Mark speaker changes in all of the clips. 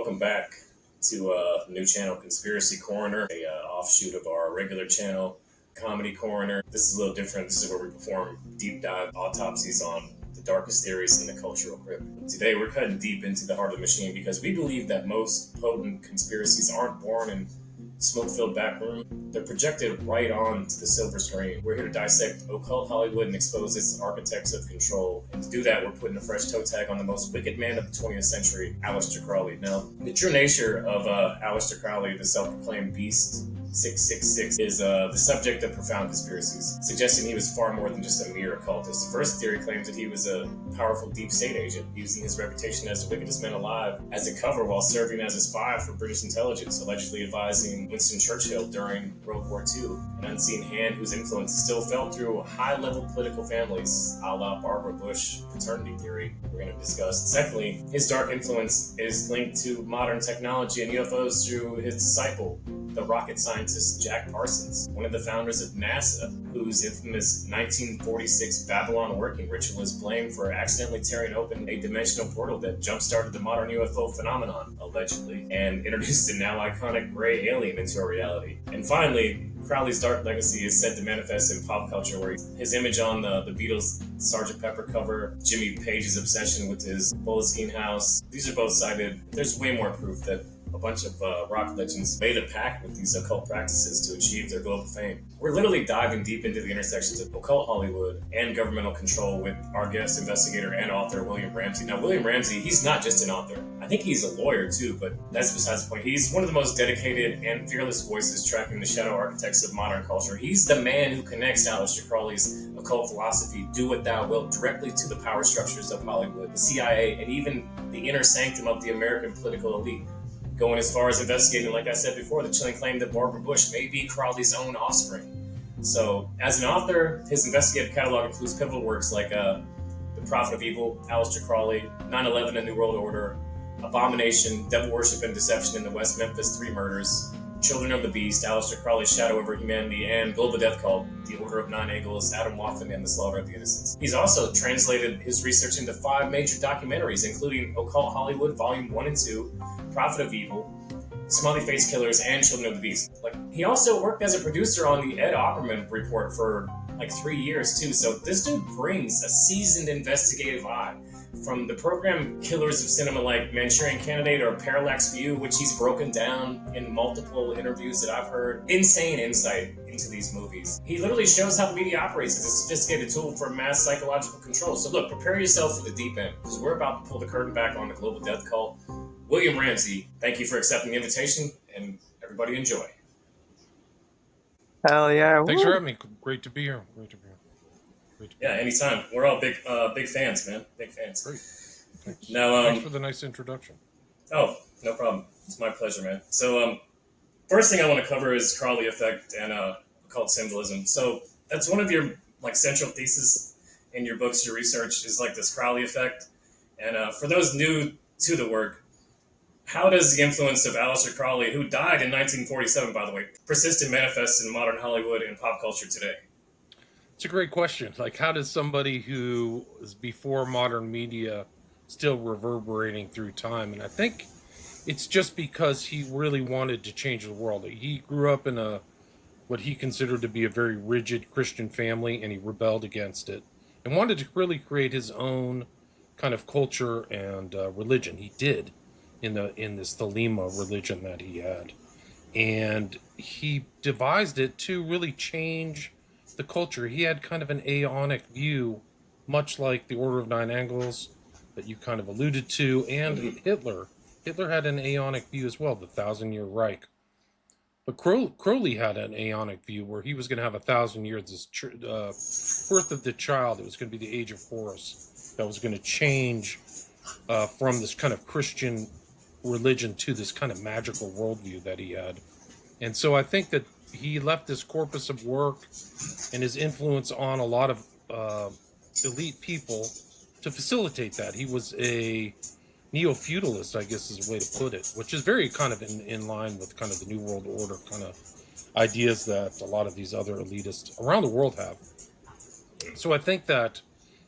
Speaker 1: welcome back to a new channel, Conspiracy Coroner, a offshoot of our regular channel, Comedy Coroner. This is a little different. This is where we perform deep dive autopsies on the darkest theories in the cultural crypt. Today, we're cutting deep into the heart of the machine because we believe that most potent conspiracies aren't born in smoke-filled back room. They're projected right onto the silver screen. We're here to dissect occult Hollywood and expose its architects of control. And to do that, we're putting a fresh toe tag on the most wicked man of the 20th century, Aleister Crowley. Now, the true nature of Aleister Crowley, the self-proclaimed beast 666, is the subject of profound conspiracies, suggesting he was far more than just a mere occultist. The first theory claims that he was a powerful deep state agent, using his reputation as the wickedest man alive as a cover while serving as a spy for British intelligence, allegedly advising Winston Churchill during World War II, an unseen hand whose influence is still felt through high-level political families, a la Barbara Bush paternity theory we're going to discuss. Secondly, his dark influence is linked to modern technology and UFOs through his disciple, the rocket scientist Jack Parsons, one of the founders of NASA, whose infamous 1946 Babylon working ritual is blamed for accidentally tearing open a dimensional portal that jump-started the modern UFO phenomenon, allegedly, and introduced the now iconic gray alien into our reality. And finally, Crowley's dark legacy is said to manifest in pop culture, where his image on the Beatles' Sgt. Pepper cover, Jimmy Page's obsession with his Boleskine house, these are both cited. There's way more proof that a bunch of rock legends made a pact with these occult practices to achieve their global fame. We're literally diving deep into the intersections of occult Hollywood and governmental control with our guest investigator and author, William Ramsey. Now, William Ramsey, he's not just an author. I think he's a lawyer too, but that's besides the point. He's one of the most dedicated and fearless voices tracking the shadow architects of modern culture. He's the man who connects Aleister Crowley's occult philosophy, do what thou wilt, directly to the power structures of Hollywood, the CIA, and even the inner sanctum of the American political elite, going as far as investigating, like I said before, the chilling claim that Barbara Bush may be Crowley's own offspring. So, as an author, his investigative catalog includes pivotal works like The Prophet of Evil, Aleister Crowley, 9/11, A New World Order, Abomination, Devil Worship and Deception in the West Memphis Three Murders, Children of the Beast, Aleister Crowley's Shadow over Humanity, and Global Death Cult, The Order of Nine Eagles, Adam Waffen, and The Slaughter of the Innocents. He's also translated his research into 5 major documentaries, including Occult Hollywood Volume 1 and 2, Prophet of Evil, Smiley Face Killers, and Children of the Beast. He also worked as a producer on the Ed Opperman Report for 3 years too, so this dude brings a seasoned investigative eye. From the program killers of cinema like Manchurian Candidate or Parallax View, which he's broken down in multiple interviews that I've heard, insane insight into these movies. He literally shows how the media operates as a sophisticated tool for mass psychological control. So look, prepare yourself for the deep end, because we're about to pull the curtain back on the global death cult. William Ramsey, thank you for accepting the invitation, and everybody enjoy.
Speaker 2: Hell yeah.
Speaker 3: Thanks for having me. Great to be here.
Speaker 1: Yeah, anytime. We're all big fans, man. Big fans.
Speaker 3: Great. Thanks.
Speaker 1: Now,
Speaker 3: thanks for the nice introduction.
Speaker 1: Oh, no problem. It's my pleasure, man. So, first thing I want to cover is Crowley effect and occult symbolism. So that's one of your central theses in your books, your research is this Crowley effect. And for those new to the work, how does the influence of Aleister Crowley, who died in 1947, by the way, persist and manifest in modern Hollywood and pop culture today?
Speaker 3: It's a great question. How does somebody who is before modern media still reverberating through time? And I think it's just because he really wanted to change the world. He grew up in what he considered to be a very rigid Christian family, and he rebelled against it and wanted to really create his own kind of culture and religion. He did in this Thelema religion that he had, and he devised it to really change the culture. He had kind of an aeonic view, much like the Order of Nine Angles that you kind of alluded to, and Hitler. Hitler had an aeonic view as well, the 1,000-year Reich. But Crowley had an aeonic view where he was going to have 1,000 years. This birth of the child, it was going to be the age of Horus, that was going to change from this kind of Christian religion to this kind of magical worldview that he had. And so I think that he left this corpus of work and his influence on a lot of elite people to facilitate that. He was a neo-feudalist, I guess is a way to put it, which is very kind of in line with kind of the New World Order kind of ideas that a lot of these other elitists around the world have. So I think that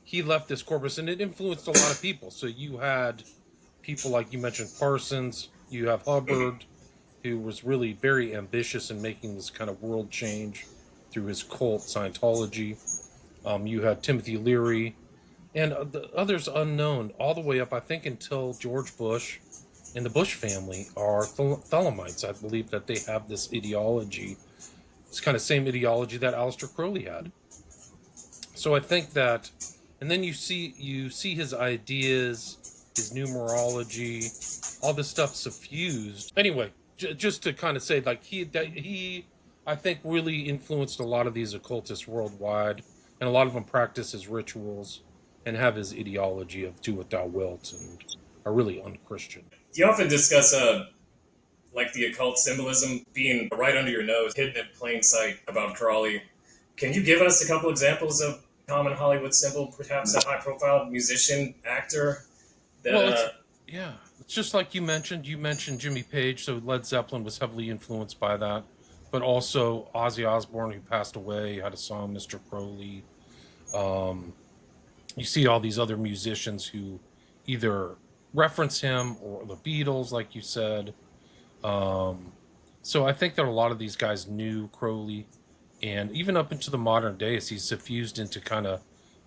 Speaker 3: he left this corpus, and it influenced a lot of people. So you had people like you mentioned, Parsons, You have Hubbard, who was really very ambitious in making this kind of world change through his cult Scientology. You had Timothy Leary, and the others unknown, all the way up, I think, until George Bush and the Bush family are Thelemites. I believe that they have this ideology, this kind of same ideology that Aleister Crowley had. So I think that, and then you see his ideas, his numerology, all this stuff suffused. Anyway, just to kind of say, like he, I think, really influenced a lot of these occultists worldwide, and a lot of them practice his rituals and have his ideology of do what thou wilt, and are really unchristian.
Speaker 1: You often discuss like the occult symbolism being right under your nose, hidden in plain sight about Crawley. Can you give us a couple examples of common Hollywood symbol, perhaps a high-profile musician, actor that?
Speaker 3: Well, yeah, it's just like you mentioned. You mentioned Jimmy Page, so Led Zeppelin was heavily influenced by that, but also Ozzy Osbourne, who passed away, had a song, Mr. Crowley. Um, you see all these other musicians who either reference him or the Beatles, like you said. Um, so I think that a lot of these guys knew Crowley, and even up into the modern days, he's suffused into kind of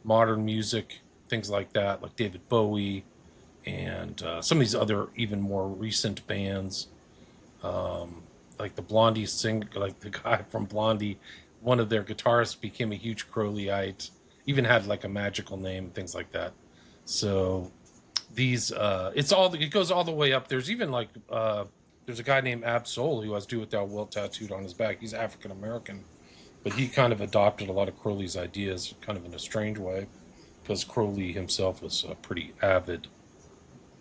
Speaker 3: modern music, things like that, like David Bowie and some of these other even more recent bands, like the Blondie sing, like the guy from Blondie, one of their guitarists became a huge Crowleyite, even had like a magical name, things like that. So these, it goes all the way up. There's even like there's a guy named Ab-Soul who has "Do What Thou Wilt" tattooed on his back. He's African American, but he kind of adopted a lot of Crowley's ideas, kind of in a strange way, because Crowley himself was a pretty avid,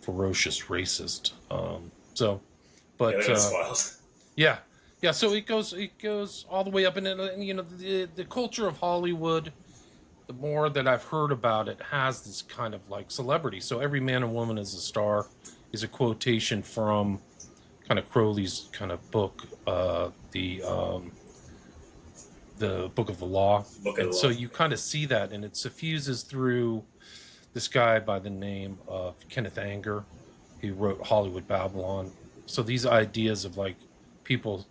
Speaker 3: ferocious racist. So,
Speaker 1: Yeah,
Speaker 3: but
Speaker 1: that's wild.
Speaker 3: yeah, yeah. So it goes all the way up, and the culture of Hollywood. The more that I've heard about it, has this kind of like celebrity. So every man and woman is a star is a quotation from kind of Crowley's kind of book, the Book of the Law.
Speaker 1: Book of
Speaker 3: And
Speaker 1: the
Speaker 3: so
Speaker 1: Law.
Speaker 3: you kind of see that, and it suffuses through this guy by the name of Kenneth Anger, who wrote Hollywood Babylon. So these ideas of like people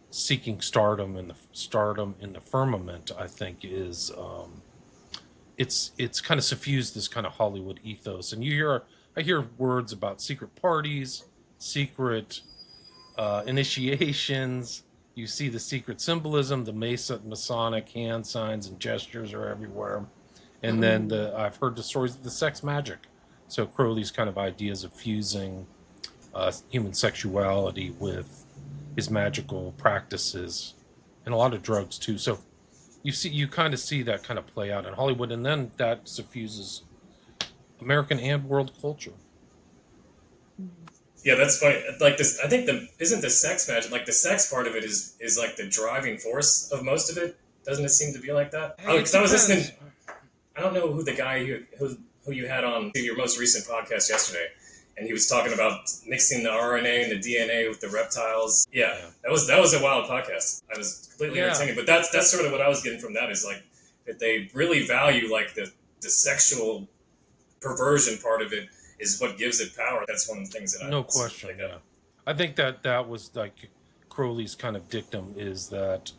Speaker 3: seeking stardom in the firmament, I think, is it's kind of suffused this kind of Hollywood ethos. And I hear words about secret parties, secret initiations. You see the secret symbolism, the Masonic hand signs and gestures are everywhere. And then I've heard the stories of the sex magic. So Crowley's kind of ideas of fusing human sexuality with his magical practices, and a lot of drugs too. So you kind of see that kind of play out in Hollywood, and then that suffuses American and world culture.
Speaker 1: Yeah, that's funny. Like this, I think isn't the sex magic, like the sex part of it is like the driving force of most of it. Doesn't it seem to be like that?
Speaker 3: Hey,
Speaker 1: Because I was listening. I don't know who the guy who you had on your most recent podcast yesterday, and he was talking about mixing the RNA and the DNA with the reptiles. Yeah,
Speaker 3: Yeah.
Speaker 1: that was a wild podcast. I was completely
Speaker 3: Yeah.
Speaker 1: entertaining, but that's sort of what I was getting from that is like that they really value like the sexual perversion part of it is what gives it power. That's one of the things that
Speaker 3: No question. Yeah, I think that was like Crowley's kind of dictum, is that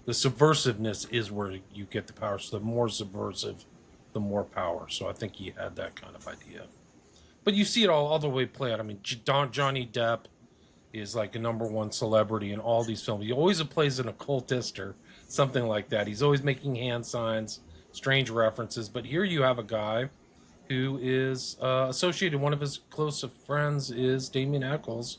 Speaker 3: the subversiveness is where you get the power. So the more subversive, the more power. So I think he had that kind of idea. But you see it all the way play out. I mean, Johnny Depp is like a number one celebrity in all these films. He always plays an occultist or something like that. He's always making hand signs, strange references. But here you have a guy who is associated. One of his close friends is Damien Eccles,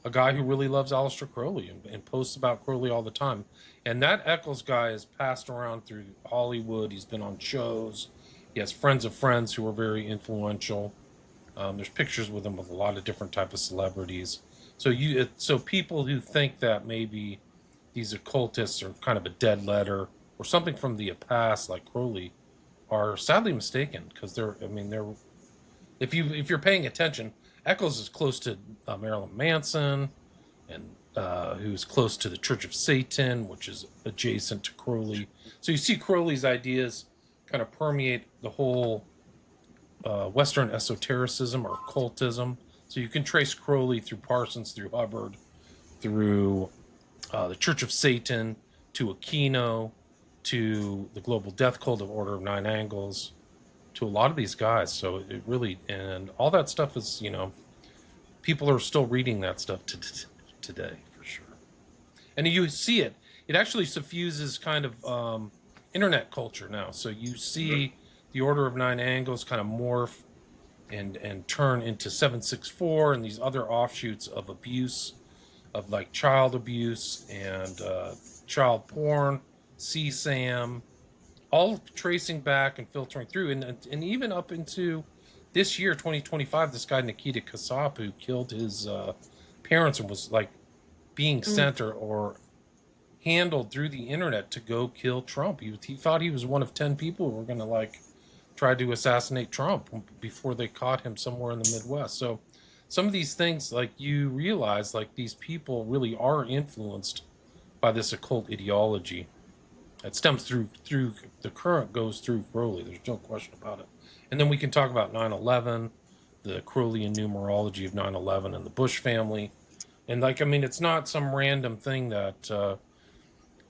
Speaker 3: a guy who really loves Aleister Crowley and posts about Crowley all the time. And that Eccles guy is passed around through Hollywood. He's been on shows. He has friends of friends who are very influential. There's pictures with him with a lot of different type of celebrities. So people who think that maybe these occultists are kind of a dead letter or something from the past, like Crowley, are sadly mistaken, because they're if you're paying attention, Eccles is close to Marilyn Manson, and who's close to the Church of Satan, which is adjacent to Crowley. So you see Crowley's ideas kind of permeate the whole Western esotericism or occultism. So you can trace Crowley through Parsons, through Hubbard, through the Church of Satan, to Aquino, to the Global Death Cult of Order of Nine Angles, to a lot of these guys. So it really, and all that stuff is, people are still reading that stuff today, for sure. And you see it. It actually suffuses kind of internet culture now. So you see the Order of Nine Angles kind of morph and turn into 764 and these other offshoots of abuse, of like child abuse and child porn, CSAM, all tracing back and filtering through, and even up into this year, 2025. This guy Nikita Kasap, who killed his parents and was like being sent or handled through the internet to go kill Trump. He thought he was one of 10 people who were going to like try to assassinate Trump before they caught him somewhere in the Midwest. So some of these things, like, you realize like these people really are influenced by this occult ideology. It stems through the current, goes through Crowley. There's no question about it. And then we can talk about 9/11, the Crowleyan numerology of 9/11 and the Bush family. And like, I mean, it's not some random thing that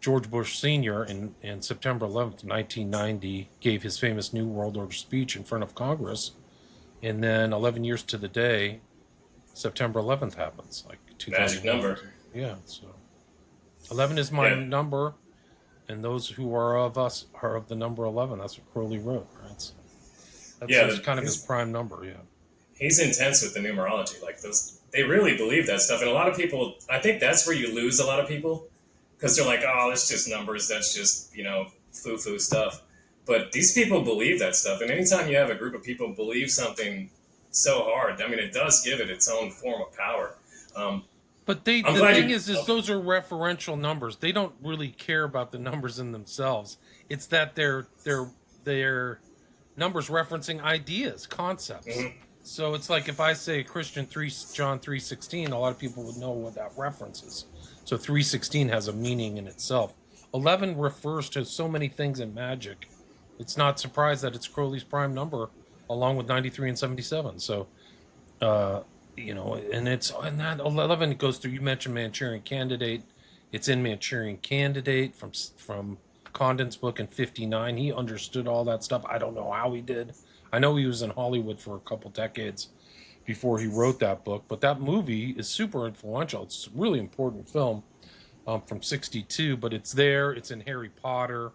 Speaker 3: George Bush Sr. in September 11th, 1990, gave his famous New World Order speech in front of Congress. And then 11 years to the day, September 11th happens, like 2000.
Speaker 1: Magic number.
Speaker 3: Yeah, so 11 is my number, and those who are of us are of the number 11. That's what Crowley wrote, right? So that's kind of his prime number, yeah.
Speaker 1: He's intense with the numerology. Like, they really believe that stuff. And a lot of people, I think that's where you lose a lot of people, because they're like, oh, it's just numbers. That's just, foo-foo stuff. But these people believe that stuff. And anytime you have a group of people believe something so hard, I mean, it does give it its own form of power.
Speaker 3: But the thing is those are referential numbers. They don't really care about the numbers in themselves. It's that they're numbers referencing ideas, concepts. Mm-hmm. So it's like if I say Christian John 3:16, a lot of people would know what that references. So 3:16 has a meaning in itself. 11 refers to so many things in magic. It's not surprised that it's Crowley's prime number, along with 93 and 77. So, and that 11 goes through. You mentioned Manchurian Candidate. It's in Manchurian Candidate from Condon's book in 59. He understood all that stuff. I don't know how he did. I know he was in Hollywood for a couple decades before he wrote that book, but that movie is super influential. It's a really important film from 62, but it's there. It's in Harry Potter.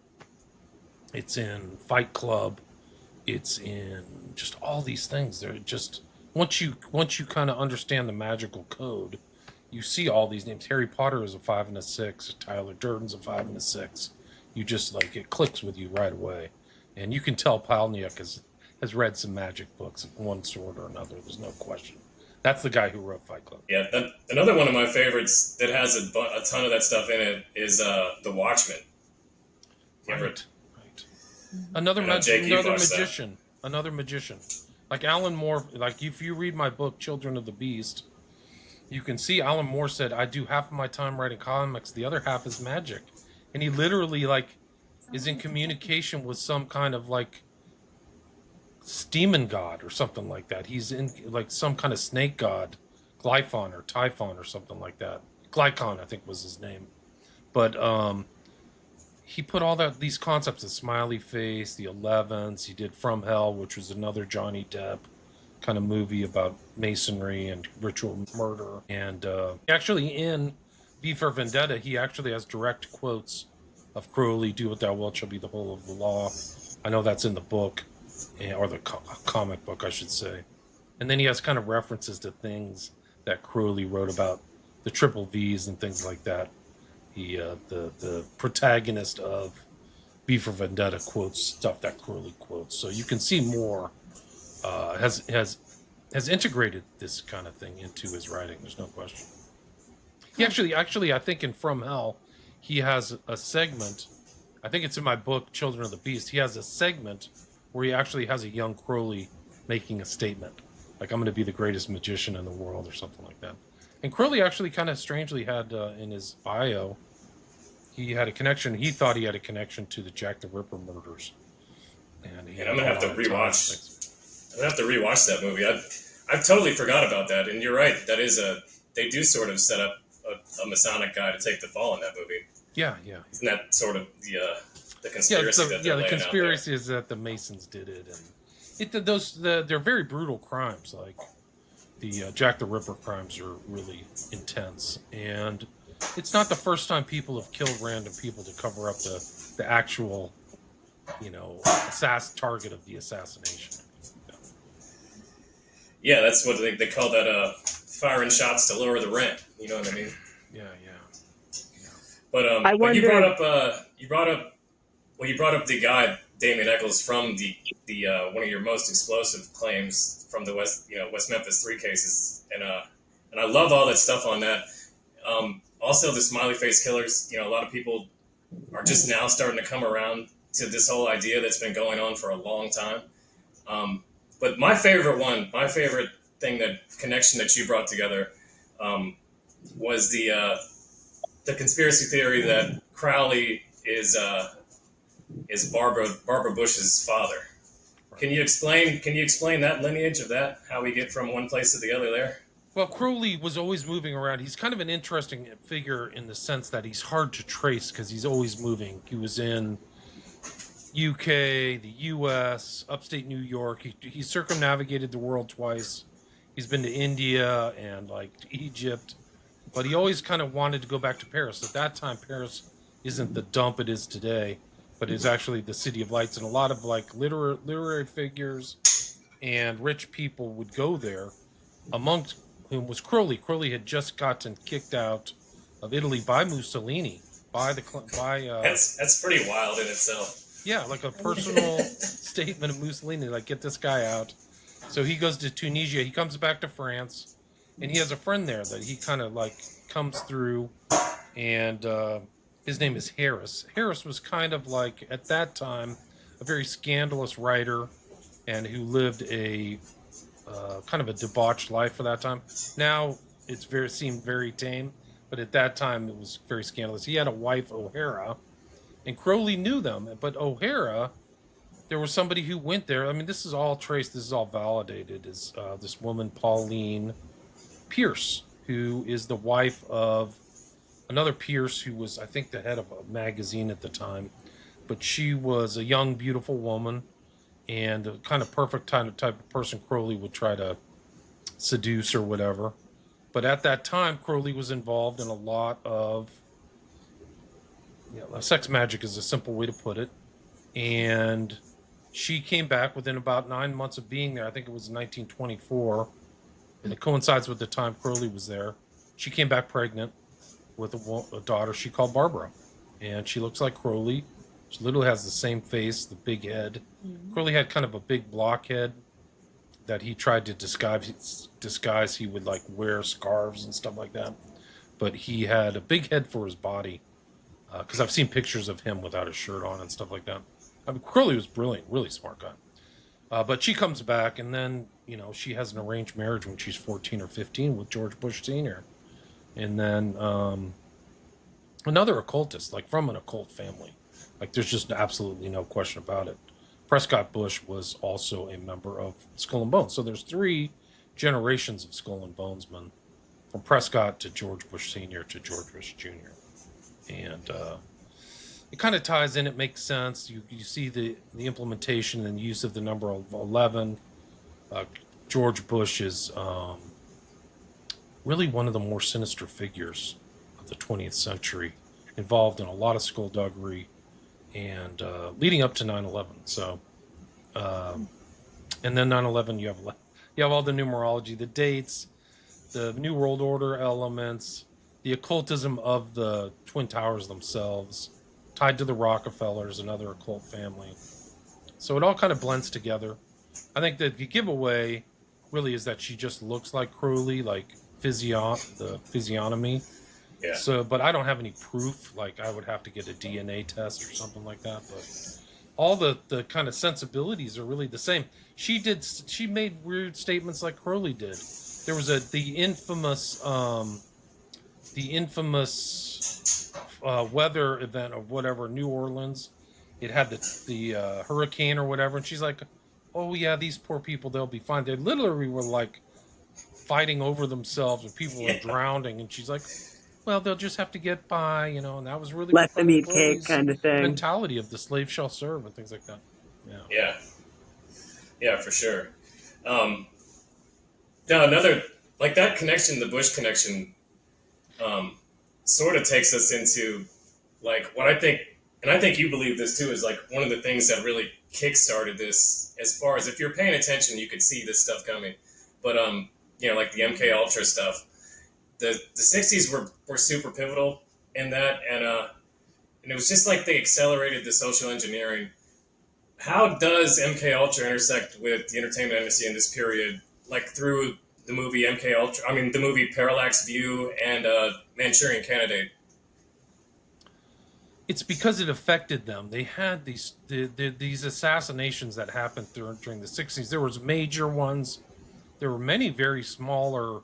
Speaker 3: It's in Fight Club. It's in just all these things. They're just, once you kind of understand the magical code, you see all these names. Harry Potter is a 5 and a 6. Tyler Durden's a 5 and a 6. You just, like, it clicks with you right away. And you can tell Palniuk has read some magic books of one sort or another. There's no question. That's the guy who wrote Fight Club.
Speaker 1: Yeah, another one of my favorites that has a ton of that stuff in it is The Watchmen.
Speaker 3: Right. Another magician. Like Alan Moore, like if you read my book, Children of the Beast, you can see Alan Moore said, I do half of my time writing comics, the other half is magic. And he literally, like, is in communication with some kind of, like, demon god or something like that. He's in, like, some kind of snake god, Glyphon or Typhon or something like that. Glykon, I think, was his name. But, he put all these concepts, the smiley face, the 11s. He did From Hell, which was another Johnny Depp kind of movie about masonry and ritual murder. And actually in V for Vendetta, he actually has direct quotes of Crowley, do what thou wilt shall be the whole of the law. I know that's in the book, or the comic book, I should say. And then he has kind of references to things that Crowley wrote about, the triple V's and things like that. He, the protagonist of V for Vendetta quotes stuff that Crowley quotes. So you can see Moore has integrated this kind of thing into his writing. There's no question. He actually, I think in From Hell, he has a segment. I think it's in my book, Children of the Beast. He has a segment where he actually has a young Crowley making a statement, like, I'm going to be the greatest magician in the world or something like that. And Crowley actually kind of strangely had in his bio, he had a connection. He thought he had a connection to the Jack the Ripper murders. And I'm gonna have to rewatch.
Speaker 1: I'm gonna have to rewatch that movie. I've totally forgot about that, and you're right. They do sort of set up a Masonic guy to take the fall in that movie.
Speaker 3: Yeah, yeah,
Speaker 1: Isn't that sort of the
Speaker 3: yeah.
Speaker 1: conspiracy that they're
Speaker 3: The
Speaker 1: laying out there?
Speaker 3: conspiracy is that the Masons did it, and they're very brutal crimes. Like the Jack the Ripper crimes are really intense, and it's not the first time people have killed random people to cover up the actual, target of the assassination.
Speaker 1: Yeah, that's what they call that. Firing shots to lower the rent. You know what I mean?
Speaker 3: Yeah, yeah.
Speaker 1: But
Speaker 2: I
Speaker 1: but you
Speaker 2: wonder.
Speaker 1: brought up the guy Damien Eccles from the one of your most explosive claims from the West Memphis 3 cases, and I love all that stuff on that. Also, the smiley face killers. A lot of people are just now starting to come around to this whole idea that's been going on for a long time. But my favorite thing, that connection that you brought together, was the conspiracy theory that Crowley is Barbara Bush's father. Can you explain that lineage of that? How we get from one place to the other there?
Speaker 3: Well, Crowley was always moving around. He's kind of an interesting figure in the sense that he's hard to trace because he's always moving. He was in UK, the US, upstate New York. He circumnavigated the world twice. He's been to India and Egypt, but he always kind of wanted to go back to Paris. At that time, Paris isn't the dump it is today, but is actually the city of lights, and a lot of literary figures and rich people would go there, amongst whom was Crowley. Crowley had just gotten kicked out of Italy by Mussolini.
Speaker 1: That's pretty wild in itself.
Speaker 3: Yeah, like a personal statement of Mussolini, get this guy out. So he goes to Tunisia. He comes back to France, and he has a friend there that he kind of comes through, and his name is Harris. Harris was kind of at that time, a very scandalous writer, and who lived a kind of a debauched life for that time. Now seemed very tame, but at that time it was very scandalous. He had a wife, O'Hara, and Crowley knew them, but O'Hara, there was somebody who went there. I mean, this is all traced, this is all validated, is this woman, Pauline Pierce, who is the wife of another Pierce who was, I think, the head of a magazine at the time. But she was a young, beautiful woman, and a kind of perfect type of person Crowley would try to seduce or whatever. But at that time, Crowley was involved in a lot of sex magic is a simple way to put it. And she came back within about 9 months of being there. I think it was 1924. And it coincides with the time Crowley was there. She came back pregnant with a daughter she called Barbara. And she looks like Crowley. She literally has the same face, the big head. Mm-hmm. Crowley had kind of a big blockhead that he tried to disguise. He would wear scarves and stuff like that. But he had a big head for his body. Because I've seen pictures of him without his shirt on and stuff like that. I mean, Crowley was brilliant, really smart guy. But she comes back, and then, she has an arranged marriage when she's 14 or 15 with George Bush Sr. And then another occultist, from an occult family. There's just absolutely no question about it. Prescott Bush was also a member of Skull and Bones. So there's 3 generations of Skull and Bonesmen, from Prescott to George Bush Sr. to George Bush Jr. And it kind of ties in. It makes sense. You see the implementation and use of the number 11. George Bush is really one of the more sinister figures of the 20th century, involved in a lot of skullduggery and leading up to 9/11. So, and then 9/11, you have all the numerology, the dates, the New World Order elements, the occultism of the Twin Towers themselves, tied to the Rockefellers, another occult family. So it all kind of blends together. I think that the giveaway really is that she just looks like Crowley, the physiognomy.
Speaker 1: Yeah.
Speaker 3: So, but I don't have any proof. I would have to get a DNA test or something like that. But all the kind of sensibilities are really the same. She made weird statements like Crowley did. There was the infamous weather event of whatever, New Orleans. It had the hurricane or whatever, and she's like, "Oh yeah, these poor people, they'll be fine." They literally were fighting over themselves, and people were
Speaker 1: Yeah.
Speaker 3: drowning, and she's like, well, they'll just have to get by, you know, and that was really
Speaker 2: Let them
Speaker 3: reflecting
Speaker 2: eat cake
Speaker 3: Chloe's
Speaker 2: kind of thing.
Speaker 3: mentality of the slave shall serve and things like that. Yeah.
Speaker 1: Yeah. Yeah, for sure. Um, Now another like that connection, the Bush connection, um, sort of takes us into like what I think, and I think you believe this too, is like one of the things that really kickstarted this. As far as if you're paying attention, you could see this stuff coming. But like the MK Ultra stuff, the '60s were super pivotal in that, and it was just like they accelerated the social engineering. How does MK Ultra intersect with the entertainment industry in this period, like through the movie MK Ultra? I mean, the movie Parallax View and Manchurian Candidate.
Speaker 3: It's because it affected them. They had these assassinations that happened during the 60s. There was major ones. There were many very smaller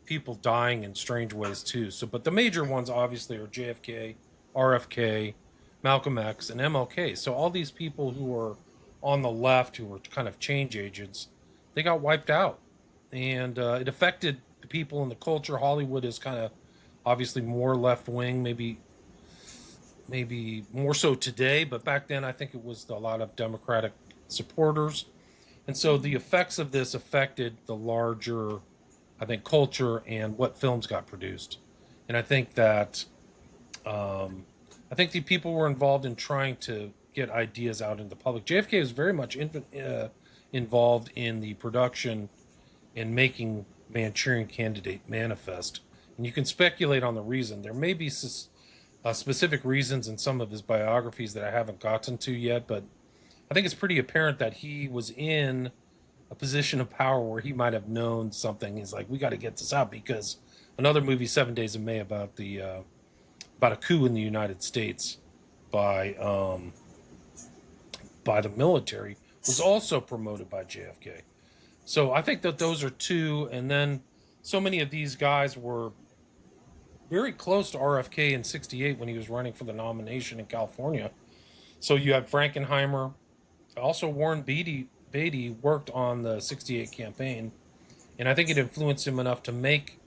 Speaker 3: people dying in strange ways too. So, but the major ones obviously are JFK, RFK, Malcolm X, and MLK. So all these people who were on the left, who were kind of change agents, they got wiped out, and it affected the people in the culture. Hollywood is kind of obviously more left wing, maybe more so today, but back then I think it was a lot of Democratic supporters. And so the effects of this affected the larger, I think, culture and what films got produced. And I think that the people were involved in trying to get ideas out in the public. JFK was very much involved in the production and making Manchurian Candidate manifest. And you can speculate on the reason. There may be specific reasons in some of his biographies that I haven't gotten to yet, but I think it's pretty apparent that he was in a position of power where he might have known something. He's like, we got to get this out, because another movie, 7 Days of May, about a coup in the United States by the military, was also promoted by JFK. So I think that those are two, and then so many of these guys were very close to RFK in '68 when he was running for the nomination in California. So you have Frankenheimer, also Warren Beatty worked on the '68 campaign, and I think it influenced him enough to make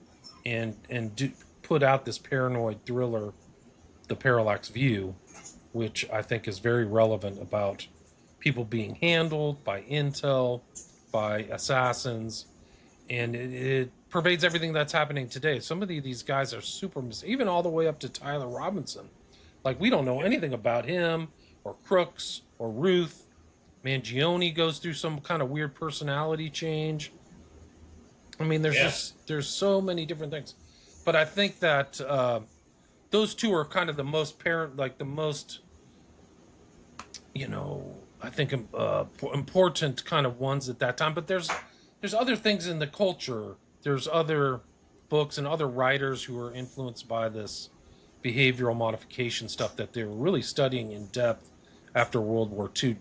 Speaker 3: put out this paranoid thriller, The Parallax View, which I think is very relevant about people being handled by intel, by assassins, and it pervades everything that's happening today. Some of these guys are super, even all the way up to Tyler Robinson. Like, we don't know anything about him or Crooks or Ruth. Mangione goes through some kind of weird personality change. I mean, there's so many different things. But I think that those two are kind of the most I think important kind of ones at that time. But there's other things in the culture. There's other books and other writers who are influenced by this behavioral modification stuff that they were really studying in depth after World War II.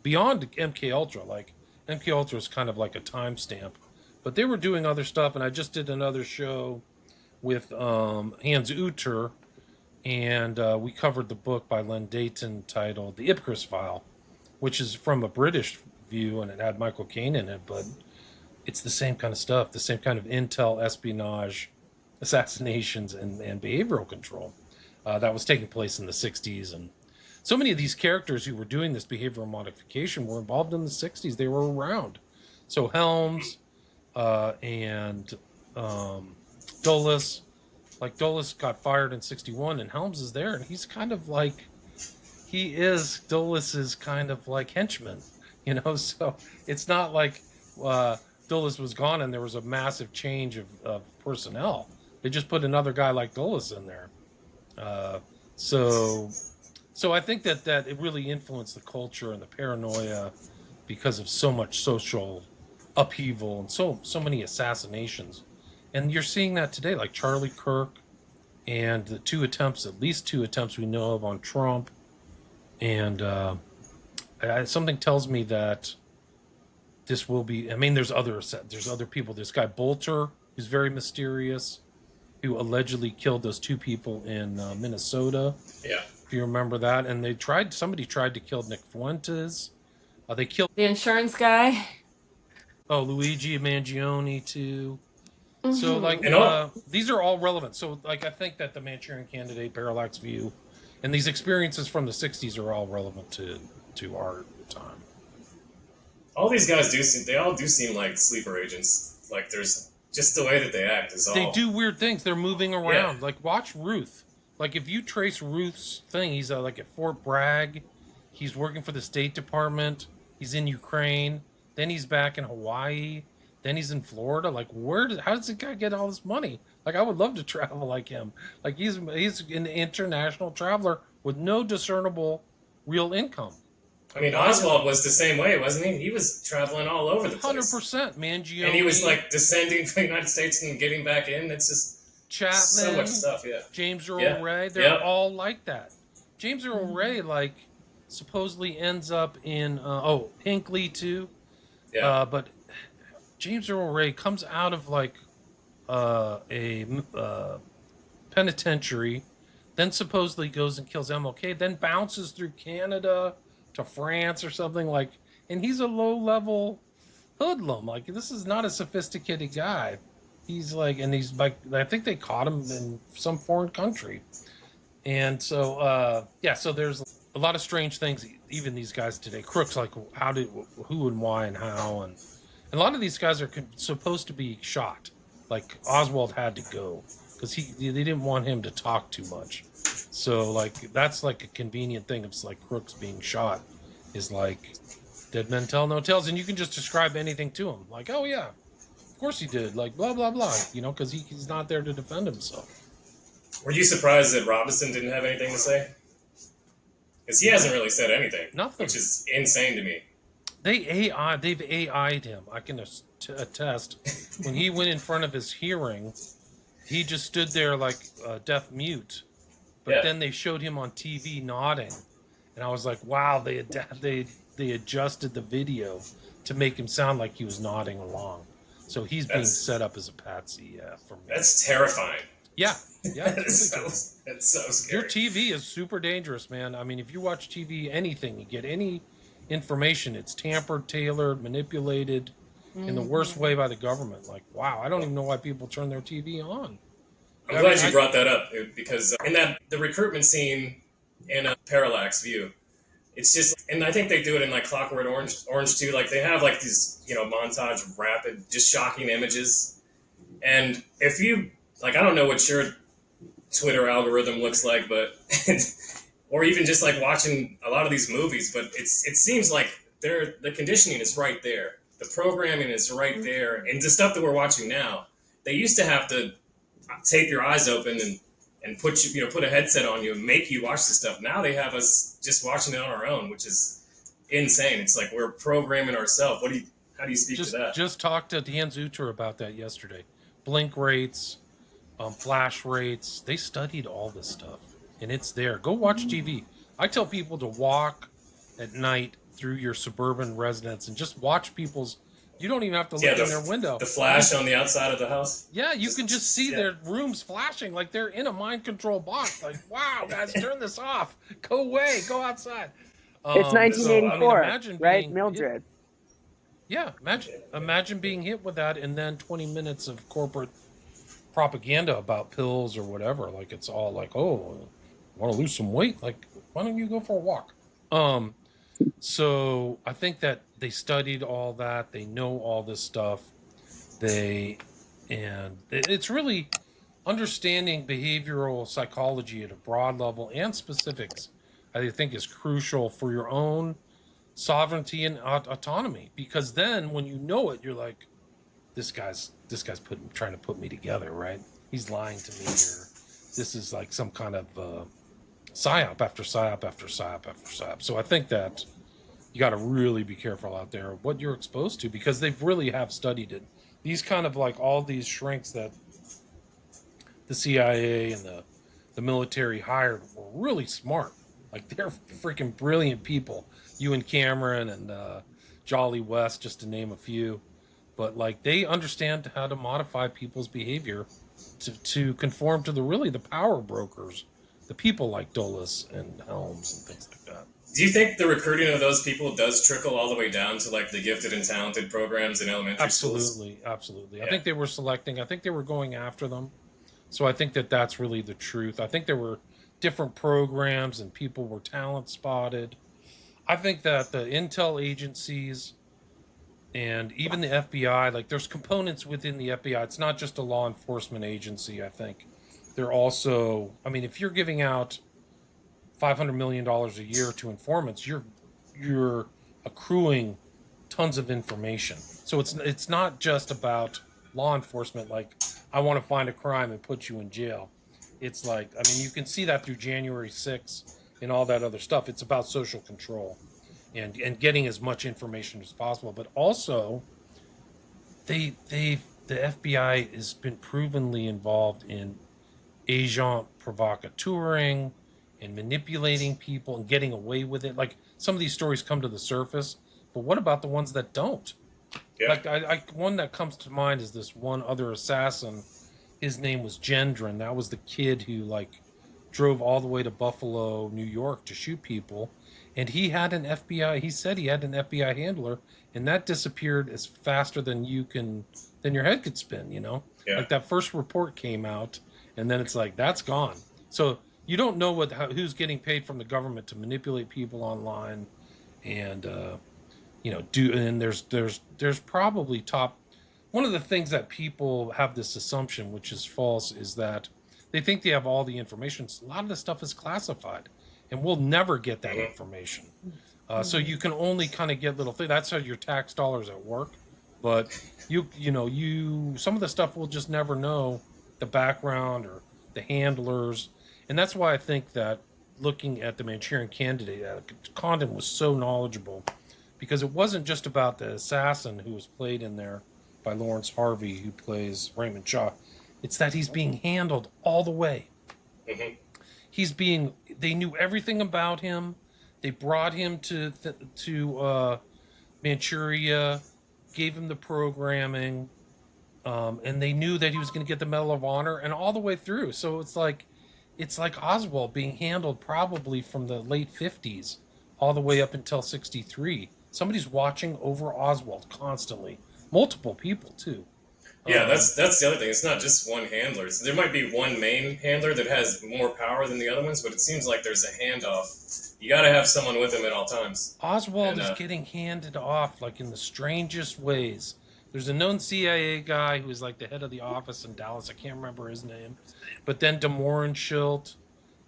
Speaker 3: Beyond MK Ultra, like MK Ultra is kind of like a timestamp, but they were doing other stuff. And I just did another show with Hans Uter, and we covered the book by Len Dayton titled The Ipcris File, which is from a British view, and it had Michael Caine in it, but it's the same kind of stuff, the same kind of intel, espionage, assassinations, and behavioral control that was taking place in the 60s. And so many of these characters who were doing this behavioral modification were involved in the 60s. They were around. So Helms and Dulles. Like, Dulles got fired in 61, and Helms is there, and he's kind of like, he is Dulles's kind of like henchman, so it's not like Dulles was gone and there was a massive change of personnel. They just put another guy like Dulles in there. So I think that it really influenced the culture and the paranoia because of so much social upheaval and so many assassinations. And you're seeing that today, like Charlie Kirk and the at least two attempts we know of on Trump. And something tells me that this will be, I mean, there's other people. This guy Bolter, who's very mysterious, who allegedly killed those two people in Minnesota.
Speaker 1: Yeah.
Speaker 3: If you remember that. And somebody tried to kill Nick Fuentes. They killed
Speaker 4: the insurance guy.
Speaker 3: Luigi Mangione too. So, like,
Speaker 1: And all,
Speaker 3: these are all relevant. So, like, I think that the Manchurian Candidate, Parallax View, and these experiences from the 60s are all relevant to our time.
Speaker 1: all these guys they all do seem like sleeper agents. Like, there's just the way that they act is all.
Speaker 3: They do weird things. They're moving around.
Speaker 1: Yeah.
Speaker 3: Like, watch Ruth. Like, if you trace Ruth's thing, he's like at Fort Bragg. He's working for the State Department. He's in Ukraine. Then he's back in Hawaii. Then he's in Florida. Like, how does the guy get all this money? Like, I would love to travel like him. Like, he's an international traveler with no discernible real income.
Speaker 1: I mean, Oswald was the same way, wasn't he? He was traveling all over the place.
Speaker 3: 100%, Mangione.
Speaker 1: And he was like descending from the United States and getting back in. It's just
Speaker 3: Chapman,
Speaker 1: so much stuff, yeah.
Speaker 3: James Earl Ray, they're all like that. James Earl Ray, like, supposedly ends up in, Hinckley too.
Speaker 1: Yeah.
Speaker 3: But James Earl Ray comes out of, like, a penitentiary, then supposedly goes and kills MLK, then bounces through Canada to France or something, like, and he's a low-level hoodlum. Like, this is not a sophisticated guy. He's like, and he's like, I think they caught him in some foreign country. And so, so there's a lot of strange things, even these guys today. Crooks, like, who and why and how. And a lot of these guys are supposed to be shot. Like, Oswald had to go because they didn't want him to talk too much. So, like, that's like a convenient thing. It's like Crooks being shot is like dead men tell no tales. And you can just describe anything to him. Like, oh, yeah, of course he did. Like, blah, blah, blah. You know, because he's not there to defend himself.
Speaker 1: Were you surprised that Robinson didn't have anything to say? Because he hasn't really said anything.
Speaker 3: Nothing.
Speaker 1: Which is insane to me.
Speaker 3: They've AI'd him. I can attest. When he went in front of his hearing, he just stood there like deaf mute. But then they showed him on TV nodding. And I was like, wow, they adjusted the video to make him sound like he was nodding along. So he's being set up as a patsy for me.
Speaker 1: That's terrifying.
Speaker 3: Yeah.
Speaker 1: It's so scary.
Speaker 3: Your TV is super dangerous, man. I mean, if you watch TV, anything, you get any information, it's tampered, tailored, manipulated in the worst way by the government. Like, wow, I don't even know why people turn their TV on.
Speaker 1: I'm glad you brought that up, because in the recruitment scene in a Parallax View, it's just, and I think they do it in like Clockwork Orange too. Like, they have like these, montage of rapid, just shocking images. And if you, like, I don't know what your Twitter algorithm looks like, but, or even just like watching a lot of these movies, but it seems like the conditioning is right there. The programming is right there. And the stuff that we're watching now, they used to have to tape your eyes open and put a headset on you and make you watch the stuff. Now they have us just watching it on our own, which is insane. It's like we're programming ourselves. How do you speak to that?
Speaker 3: Just talked to Dan Zutter about that yesterday. Blink rates, flash rates. They studied all this stuff, and it's there. Go watch TV. I tell people to walk at night through your suburban residence and just watch people's. You don't even have to look in their window.
Speaker 1: The flash on the outside of the house?
Speaker 3: Yeah, you can just see their rooms flashing like they're in a mind control box. Like, wow, guys, turn this off. Go away. Go outside.
Speaker 2: It's 1984, right? Mildred.
Speaker 3: Imagine being hit with that and then 20 minutes of corporate propaganda about pills or whatever. Like, it's all like, oh, want to lose some weight? Like, why don't you go for a walk? So I think that they studied all that. They know all this stuff. It's really understanding behavioral psychology at a broad level and specifics. I think is crucial for your own sovereignty and autonomy. Because then, when you know it, you're like, this guy's trying to put me together, right? He's lying to me here. This is like some kind of psyop after psyop after psyop after psyop. So I think that you got to really be careful out there what you're exposed to, because they really have studied it. These kind of like all these shrinks that the CIA and the military hired were really smart. Like, they're freaking brilliant people. Ewan Cameron and Jolly West, just to name a few. But like, they understand how to modify people's behavior to conform to the power brokers, the people like Dulles and Helms and things like that.
Speaker 1: Do you think the recruiting of those people does trickle all the way down to like the gifted and talented programs in elementary schools?
Speaker 3: Absolutely.
Speaker 1: Yeah.
Speaker 3: I think they were selecting. I think they were going after them. So I think that that's really the truth. I think there were different programs and people were talent spotted. I think that the intel agencies and even the FBI, like there's components within the FBI. It's not just a law enforcement agency, I think. They're also, I mean, if you're giving out $500 million a year to informants, you're accruing tons of information. So it's not just about law enforcement. Like, I want to find a crime and put you in jail. It's like, I mean, you can see that through January 6th and all that other stuff. It's about social control and getting as much information as possible. But also, the FBI has been provenly involved in agent provocateuring and manipulating people and getting away with it. Like, some of these stories come to the surface, but what about the ones that don't?
Speaker 1: Yeah.
Speaker 3: Like, one that comes to mind is this one other assassin. His name was Gendron. That was the kid who like drove all the way to Buffalo, New York to shoot people. And he had an FBI, he said he had an FBI handler, and that disappeared as faster than your head could spin, you know?
Speaker 1: Yeah.
Speaker 3: Like, that first report came out, and then it's like, that's gone. So you don't know who's getting paid from the government to manipulate people online, and and there's probably one of the things that people have this assumption, which is false, is that they think they have all the information. So a lot of the stuff is classified, and we'll never get that information. So you can only kind of get little things. That's how your tax dollars at work. But some of the stuff we'll just never know the background or the handlers, and that's why I think that looking at the Manchurian Candidate, Condon was so knowledgeable, because it wasn't just about the assassin who was played in there by Lawrence Harvey, who plays Raymond Shaw. It's that he's being handled all the way.
Speaker 1: Mm-hmm.
Speaker 3: They knew everything about him. They brought him to Manchuria, gave him the programming, and they knew that he was going to get the Medal of Honor, and all the way through. So it's like Oswald being handled probably from the late 50s all the way up until 63. Somebody's watching over Oswald constantly. Multiple people, too.
Speaker 1: Yeah, that's the other thing. It's not just one handler. So there might be one main handler that has more power than the other ones, but it seems like there's a handoff. You got to have someone with him at all times.
Speaker 3: Oswald is getting handed off like in the strangest ways. There's a known CIA guy who is like the head of the office in Dallas. I can't remember his name. But then Demorenschild,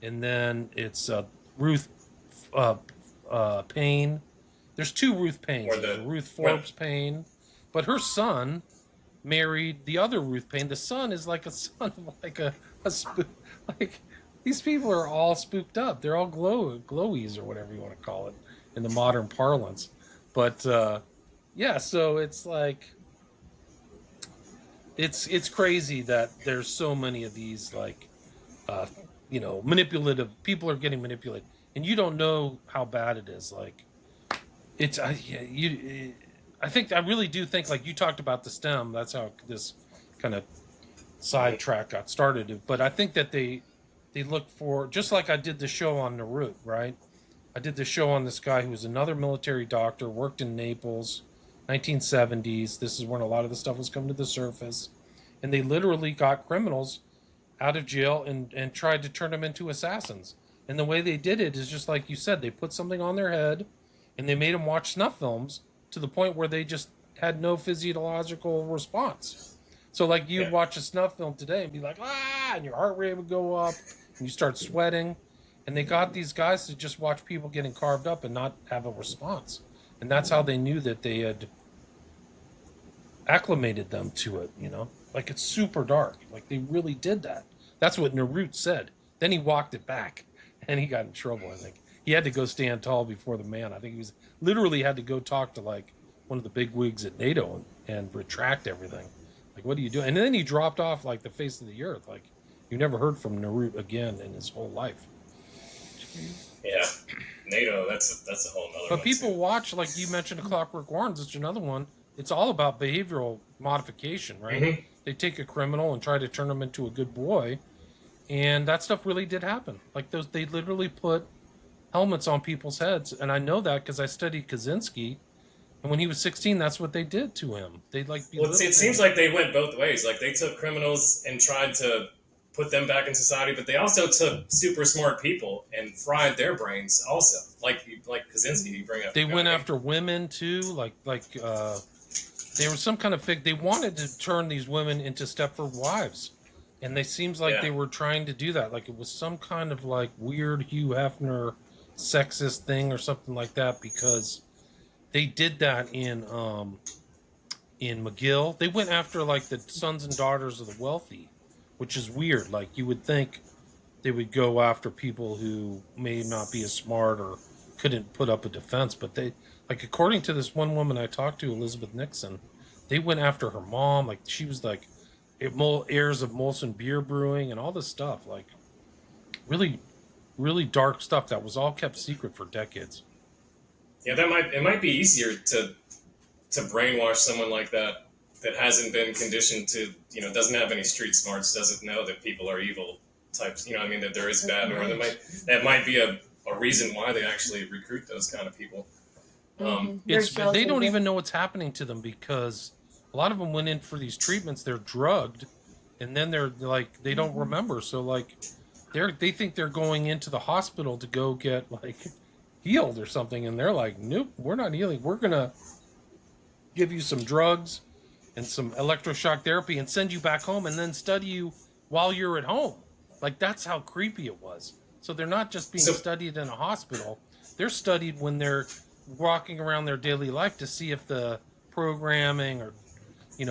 Speaker 3: and then it's Ruth Payne. There's two Ruth Paynes. Ruth Forbes Payne. But her son married the other Ruth Payne. The son is like a son of like a like these people are all spooked up. They're all glowies or whatever you want to call it in the modern parlance. But so it's like it's crazy that there's so many of these like manipulative people are getting manipulated, and you don't know how bad it is. Like I really do think, like you talked about the STEM, that's how this kind of sidetrack got started. But I think that they look for, just like I did the show on Narut, right? I did the show on this guy who was another military doctor, worked in Naples, 1970s. This is when a lot of the stuff was coming to the surface. And they literally got criminals out of jail and tried to turn them into assassins. And the way they did it is just like you said, they put something on their head and they made them watch snuff films to the point where they just had no physiological response. So like you'd watch a snuff film today and be like, and your heart rate would go up and you start sweating. And they got these guys to just watch people getting carved up and not have a response. And that's how they knew that they had acclimated them to it, Like, it's super dark. Like, they really did that. That's what Narut said. Then he walked it back and he got in trouble, I think. He had to go stand tall before the man. I think he was literally had to go talk to like one of the big wigs at NATO and retract everything. Like, what are you doing? And then he dropped off like the face of the earth. Like, you never heard from Narut again in his whole life.
Speaker 1: Yeah, NATO. That's a whole nother.
Speaker 3: But people watch, like you mentioned, Clockwork Orange. It's another one. It's all about behavioral modification, right? Mm-hmm. They take a criminal and try to turn him into a good boy, and that stuff really did happen. Like they literally put helmets on people's heads, and I know that because I studied Kaczynski, and when he was 16, that's what they did to him. They like.
Speaker 1: Well, it seems like they went both ways. Like they took criminals and tried to put them back in society, but they also took super smart people and fried their brains. Also, like Kaczynski, you bring up.
Speaker 3: They went after women too. They were some kind of fig. They wanted to turn these women into Stepford wives, and they seems like they were trying to do that. Like it was some kind of like weird Hugh Hefner sexist thing or something like that, because they did that in McGill. They went after like the sons and daughters of the wealthy, which is weird. Like you would think they would go after people who may not be as smart or couldn't put up a defense, but they, like, according to this one woman I talked to, Elizabeth Nixon, they went after her mom. Like she was like heirs of Molson Beer Brewing and all this stuff. Like really, really dark stuff that was all kept secret for decades.
Speaker 1: Yeah, it might be easier to brainwash someone like that hasn't been conditioned to, doesn't have any street smarts, doesn't know that people are evil types. That there is bad, or that might be a reason why they actually recruit those kind of people.
Speaker 3: They don't even know what's happening to them, because a lot of them went in for these treatments. They're drugged, and then they're like they don't remember. So like they think they're going into the hospital to go get like healed or something, and they're like, nope, we're not healing. We're gonna give you some drugs and some electroshock therapy and send you back home and then study you while you're at home. Like that's how creepy it was. So they're not just being studied in a hospital. They're studied when they're walking around their daily life to see if the programming or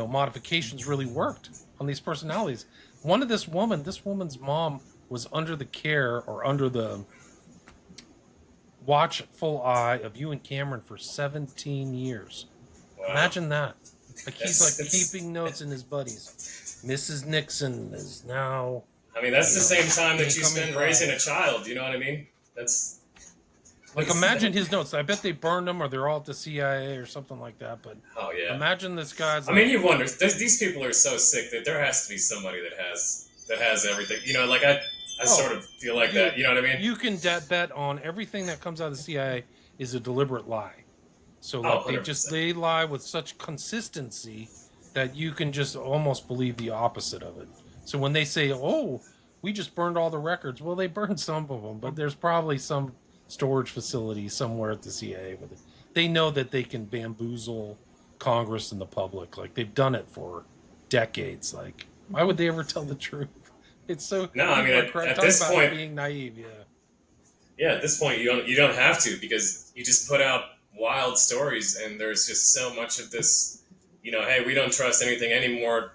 Speaker 3: modifications really worked on these personalities. This woman's mom was under the care or under the watchful eye of Ewan Cameron for 17 years. Wow. Imagine that. Like he's like keeping notes in his buddies. Mrs. Nixon is now.
Speaker 1: I mean, that's the same time that you spend raising a child. You know what I mean? That's
Speaker 3: like imagine his notes. I bet they burned them, or they're all at the CIA or something like that. But imagine this guy's.
Speaker 1: I mean, you wonder. These people are so sick that there has to be somebody that has everything. I sort of feel like that. You know what I mean?
Speaker 3: You can bet on everything that comes out of the CIA is a deliberate lie. So like they lie with such consistency that you can just almost believe the opposite of it. So when they say, "Oh, we just burned all the records," well, they burned some of them, but there's probably some storage facility somewhere at the CIA with it. They know that they can bamboozle Congress and the public. Like they've done it for decades. Like why would they ever tell the truth? It's so
Speaker 1: no. I mean, at this point,
Speaker 3: being naive.
Speaker 1: Yeah. At this point, you don't have to, because you just put out wild stories, and there's just so much of this. Hey, we don't trust anything anymore.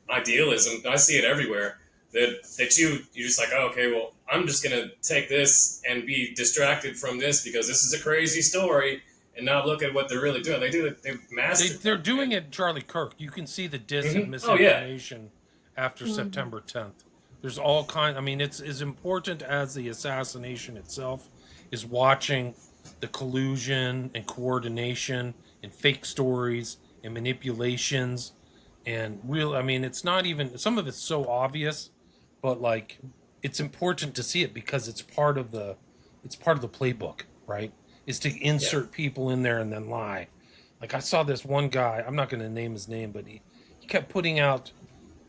Speaker 1: Idealism. I see it everywhere. That you just like, oh, okay, well, I'm just gonna take this and be distracted from this because this is a crazy story, and not look at what they're really doing. They've mastered.
Speaker 3: They're doing it, Charlie Kirk. You can see the dis and misinformation after September 10th. There's all kinds. I mean, it's as important as the assassination itself is watching the collusion and coordination and fake stories and manipulations and real. I mean, it's not even, some of it's so obvious, but like it's important to see it because it's part of the playbook, right? Is to insert people in there and then lie. Like I saw this one guy, I'm not going to name his name, but he kept putting out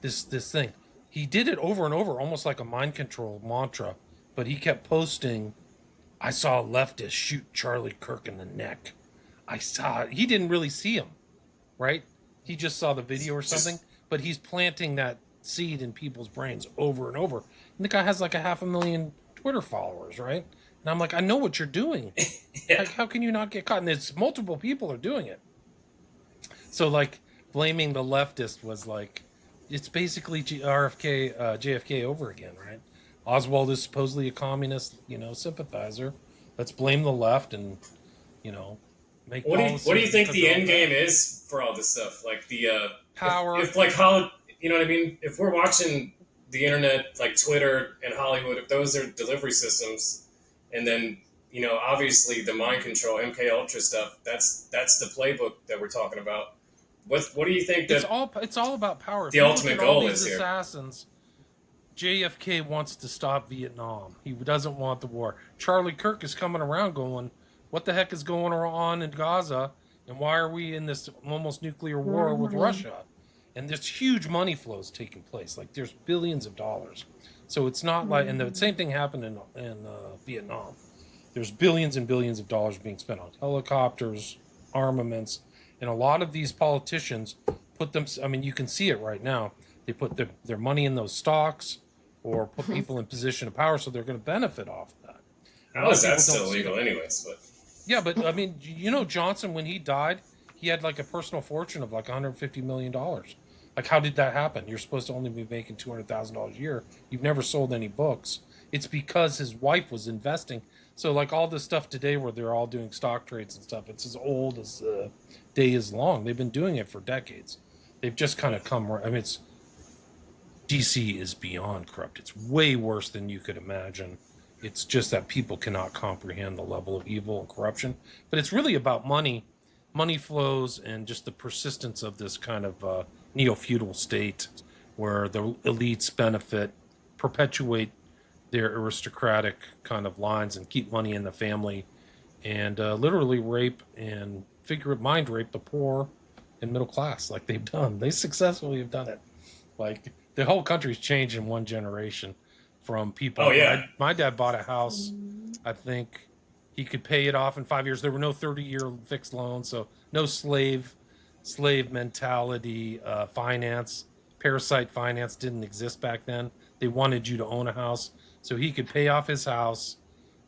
Speaker 3: this thing. He did it over and over, almost like a mind control mantra, but he kept posting, I saw a leftist shoot Charlie Kirk in the neck. He didn't really see him, right? He just saw the video or something, but he's planting that seed in people's brains over and over. And the guy has like 500,000 Twitter followers, right? And I'm like, I know what you're doing. Like, how can you not get caught? And it's multiple people are doing it. So like blaming the leftist was like, it's basically JFK over again, right? Oswald is supposedly a communist, sympathizer. Let's blame the left and, make. What
Speaker 1: do you think the end game is for all this stuff? Like the
Speaker 3: power.
Speaker 1: If like how, you know what I mean? If we're watching the internet, like Twitter and Hollywood, if those are delivery systems, and then obviously the mind control, MK Ultra stuff, that's the playbook that we're talking about. What do you think that
Speaker 3: it's all about power.
Speaker 1: The ultimate goal is here.
Speaker 3: Assassins, JFK wants to stop Vietnam. He doesn't want the war. Charlie Kirk is coming around going, what the heck is going on in Gaza? And why are we in this almost nuclear war with Russia? And there's huge money flows taking place. Like there's billions of dollars. So it's not like, and the same thing happened in Vietnam. There's billions and billions of dollars being spent on helicopters, armaments, and a lot of these politicians put them, I mean, you can see it right now. They put their money in those stocks or put people in position of power, so they're going to benefit off of that.
Speaker 1: How is that still legal anyways? But
Speaker 3: yeah, but I mean, you know, Johnson, when he died, he had like a personal fortune of like $150 million. Like, how did that happen? You're supposed to only be making $200,000 a year. You've never sold any books. It's because his wife was investing. So like all this stuff today where they're all doing stock trades and stuff, it's as old as the day is long. They've been doing it for decades. They've just kind of come, I mean, DC is beyond corrupt. It's way worse than you could imagine. It's just that people cannot comprehend the level of evil and corruption. But it's really about money flows, and just the persistence of this kind of neo-feudal state where the elites benefit, perpetuate their aristocratic kind of lines and keep money in the family, and literally rape and mind rape the poor and middle class like they've done. They successfully have done it. Like, the whole country's changed in one generation from people.
Speaker 1: Oh, yeah.
Speaker 3: My dad bought a house. I think he could pay it off in 5 years. There were no 30-year fixed loans, so no slave mentality, finance. Parasite finance didn't exist back then. They wanted you to own a house so he could pay off his house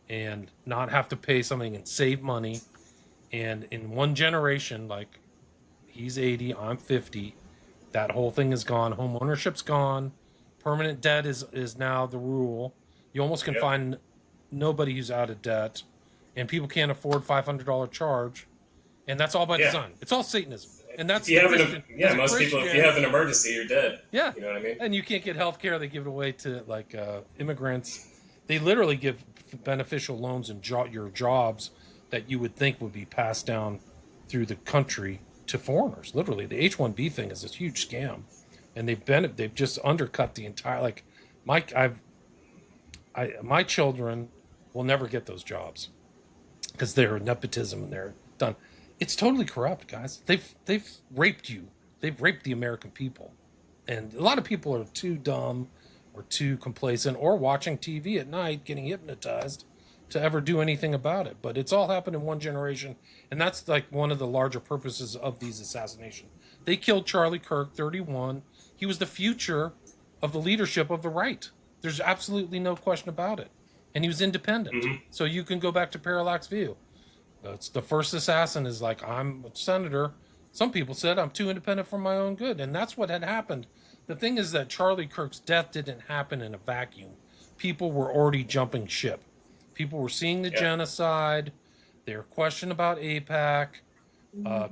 Speaker 3: and not have to pay something and save money. And in one generation, like, he's 80, I'm 50, that whole thing is gone. Home ownership's gone. Permanent debt is now the rule. You almost can find nobody who's out of debt, and people can't afford $500 charge, and that's all by design. It's all Satanism, and that's
Speaker 1: most people. If you have an emergency, you're dead.
Speaker 3: Yeah,
Speaker 1: you know what I mean.
Speaker 3: And you can't get health care. They give it away to like immigrants. They literally give beneficial loans and your jobs that you would think would be passed down through the country to foreigners. Literally, the H-1B thing is this huge scam, and they've just undercut the entire, like, my children will never get those jobs because they're nepotism and they're done. It's totally corrupt, guys. They've raped you. They've raped the American people, and a lot of people are too dumb or too complacent or watching TV at night getting hypnotized to ever do anything about it. But it's all happened in one generation, and that's like one of the larger purposes of these assassinations. They killed Charlie Kirk, 31. He was the future of the leadership of the right. There's absolutely no question about it. And he was independent. Mm-hmm. So you can go back to Parallax View. It's the first assassin is like, I'm a senator. Some people said I'm too independent for my own good. And that's what had happened. The thing is that Charlie Kirk's death didn't happen in a vacuum. People were already jumping ship. People were seeing the genocide. They were questioning about AIPAC.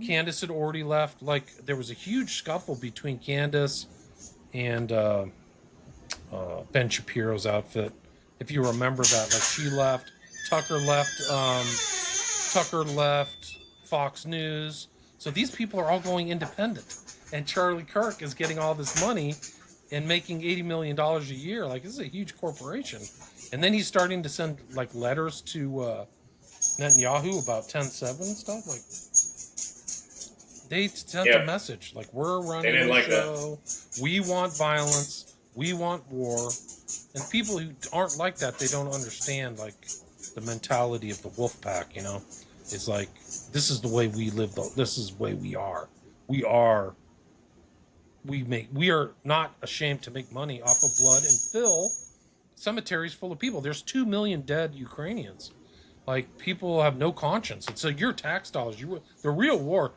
Speaker 3: Candace had already left. Like, there was a huge scuffle between Candace and Ben Shapiro's outfit. If you remember that, like, she left. Tucker left Fox News. So these people are all going independent. And Charlie Kirk is getting all this money and making $80 million a year. Like, this is a huge corporation. And then he's starting to send, like, letters to Netanyahu about 10-7 and stuff. Like, they sent a message. Like, we're running the show. We want violence. We want war. And people who aren't like that, they don't understand, like, the mentality of the wolf pack, you know? It's like, this is the way we live. This is the way we are. We are not ashamed to make money off of blood and fill cemeteries full of people. There's 2 million dead Ukrainians. Like, people have no conscience. It's your tax dollars. The real war.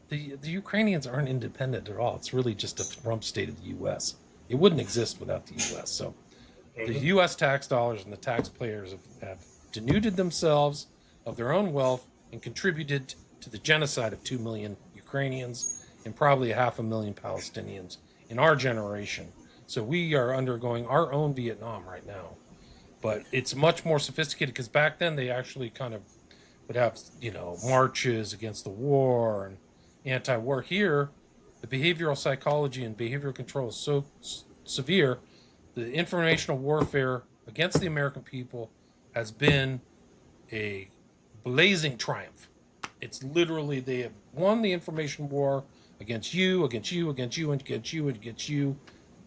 Speaker 3: The Ukrainians aren't independent at all. It's really just a rump state of the U.S. It wouldn't exist without the U.S. So the U.S. tax dollars and the taxpayers have denuded themselves of their own wealth and contributed to the genocide of 2 million Ukrainians and probably 500,000 Palestinians in our generation. So we are undergoing our own Vietnam right now. But it's much more sophisticated because back then they actually kind of would have, marches against the war and anti-war. Here, the behavioral psychology and behavioral control is so severe The informational warfare against the American people has been a blazing triumph. It's literally, they have won the information war against you, against you, against you, against you, against you,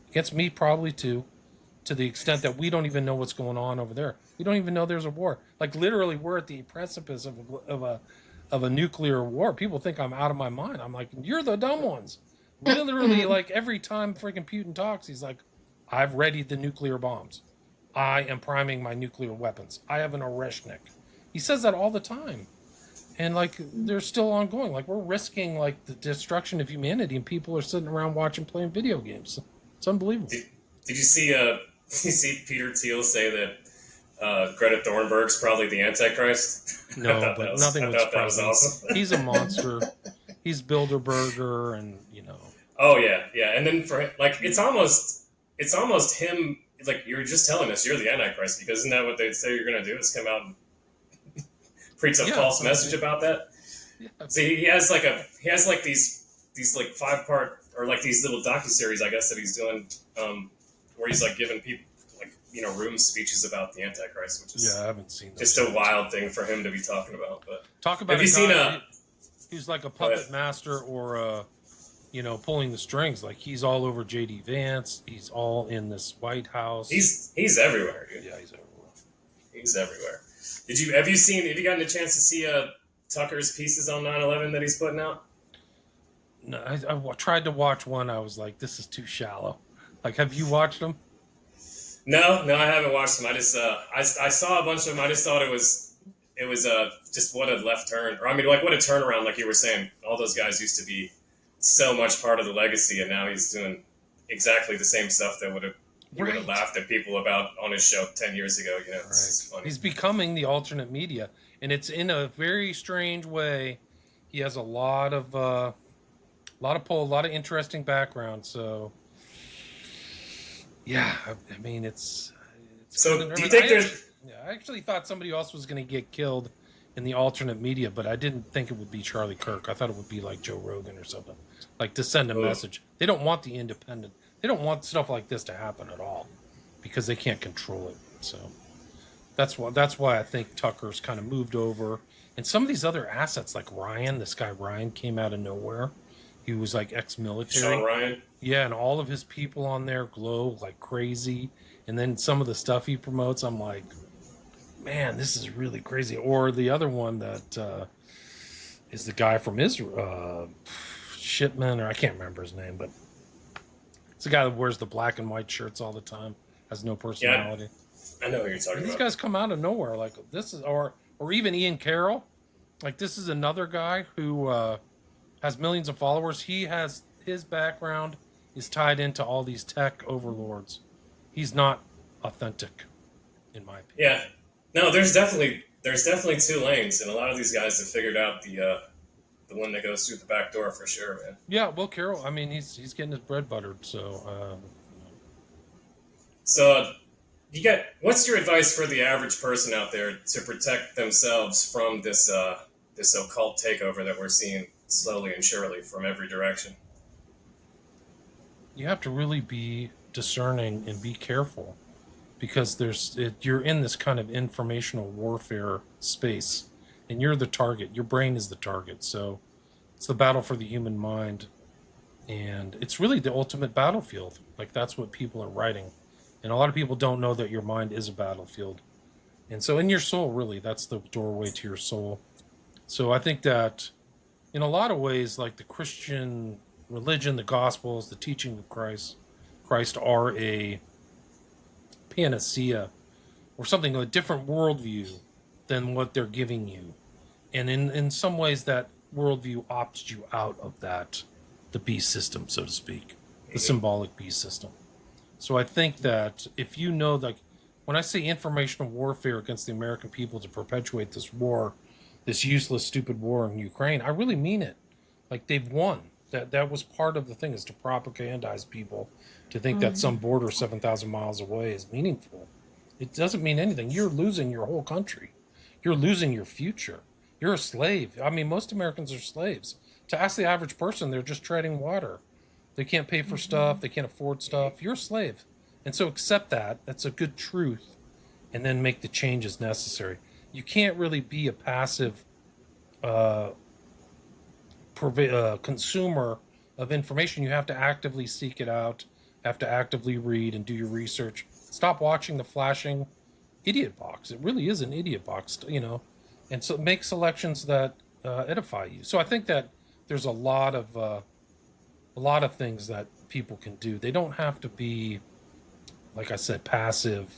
Speaker 3: against me probably too, to the extent that we don't even know what's going on over there. We don't even know there's a war. Like literally, we're at the precipice of a nuclear war. People think I'm out of my mind. I'm like, you're the dumb ones. Literally, like every time freaking Putin talks, he's like, I've readied the nuclear bombs. I am priming my nuclear weapons. I have an Oreshnik. He says that all the time. And like, they're still ongoing. Like, we're risking like the destruction of humanity, and people are sitting around watching, playing video games. It's unbelievable.
Speaker 1: Did you see Peter Thiel say that Greta Thunberg's probably the Antichrist?
Speaker 3: No, but nothing would surprise me.
Speaker 1: Awesome.
Speaker 3: He's a monster. He's Bilderberger, and you know.
Speaker 1: Oh yeah, and then for like, it's almost him. Like, you're just telling us you're the Antichrist, because isn't that what they say you're going to do? Is come out and preach a false message about that? Yeah. See, he has like these like 5-part, or like these little docuseries, I guess, that he's doing, where he's like giving people like, you know, room speeches about the Antichrist, which is
Speaker 3: I haven't seen
Speaker 1: just a wild thing for him to be talking about. But
Speaker 3: talk about,
Speaker 1: have you seen
Speaker 3: who's like a puppet master, or you know, pulling the strings? Like, he's all over JD Vance. He's all in this White House.
Speaker 1: He's everywhere, dude.
Speaker 3: Yeah, he's everywhere.
Speaker 1: He's everywhere. Have you gotten a chance to see Tucker's pieces on 9/11 that he's putting out?
Speaker 3: No, I tried to watch one. I was like, this is too shallow. Like, have you watched them?
Speaker 1: No, I haven't watched them. I just I saw a bunch of them. I just thought it was just what a left turn, or I mean, like, what a turnaround. Like you were saying, all those guys used to be so much part of the legacy, and now he's doing exactly the same stuff that would have laughed at people about on his show 10 years ago. You know, it's just funny.
Speaker 3: He's becoming the alternate media, and it's in a very strange way. He has a lot of pull, a lot of interesting background. So, yeah, I mean, it's
Speaker 1: so. Do you think
Speaker 3: I actually thought somebody else was going to get killed in the alternate media, but I didn't think it would be Charlie Kirk. I thought it would be like Joe Rogan or something, like to send a message. They don't want the independent. They don't want stuff like this to happen at all, because they can't control it. So that's why I think Tucker's kind of moved over. And some of these other assets, like Ryan, this guy Ryan came out of nowhere. He was like ex-military.
Speaker 1: Sean Ryan?
Speaker 3: Yeah, and all of his people on there glow like crazy. And then some of the stuff he promotes, I'm like, man, this is really crazy. Or the other one that is the guy from Israel, Shipman, or I can't remember his name, but it's the guy that wears the black and white shirts all the time, has no personality.
Speaker 1: Yeah, I know what you're talking about.
Speaker 3: These guys come out of nowhere. Like, this is, or even Ian Carroll. Like, this is another guy who has millions of followers. He has, his background is tied into all these tech overlords. He's not authentic, in my opinion.
Speaker 1: Yeah. No, there's definitely 2 lanes, and a lot of these guys have figured out the one that goes through the back door for sure, man.
Speaker 3: Yeah, Will Carroll. I mean, he's getting his bread buttered. So,
Speaker 1: what's your advice for the average person out there to protect themselves from this occult takeover that we're seeing slowly and surely from every direction?
Speaker 3: You have to really be discerning and be careful, because you're in this kind of informational warfare space, and you're the target. Your brain is the target. So it's the battle for the human mind, and it's really the ultimate battlefield. Like, that's what people are writing, and a lot of people don't know that your mind is a battlefield. And so in your soul, really, that's the doorway to your soul. So I think that in a lot of ways, like the Christian religion, the Gospels, the teaching of Christ are a panacea, or something, a different worldview than what they're giving you. And in some ways, that worldview opts you out of the beast system, so to speak, the symbolic beast system. So I think that if you know, like, when I say informational warfare against the American people to perpetuate this war, this useless, stupid war in Ukraine, I really mean it. Like, they've won. That was part of the thing, is to propagandize people to think that some border 7,000 miles away is meaningful. It doesn't mean anything. You're losing your whole country. You're losing your future. You're a slave. I mean, most Americans are slaves. To ask the average person, they're just treading water. They can't pay for stuff. They can't afford stuff. You're a slave. And so accept that. That's a good truth. And then make the changes necessary. You can't really be a passive consumer of information. You have to actively seek it out, have to actively read and do your research. Stop watching the flashing idiot box. It really is an idiot box, and so make selections that edify you. So I think that there's a lot of things that people can do. They don't have to be, like I said, passive.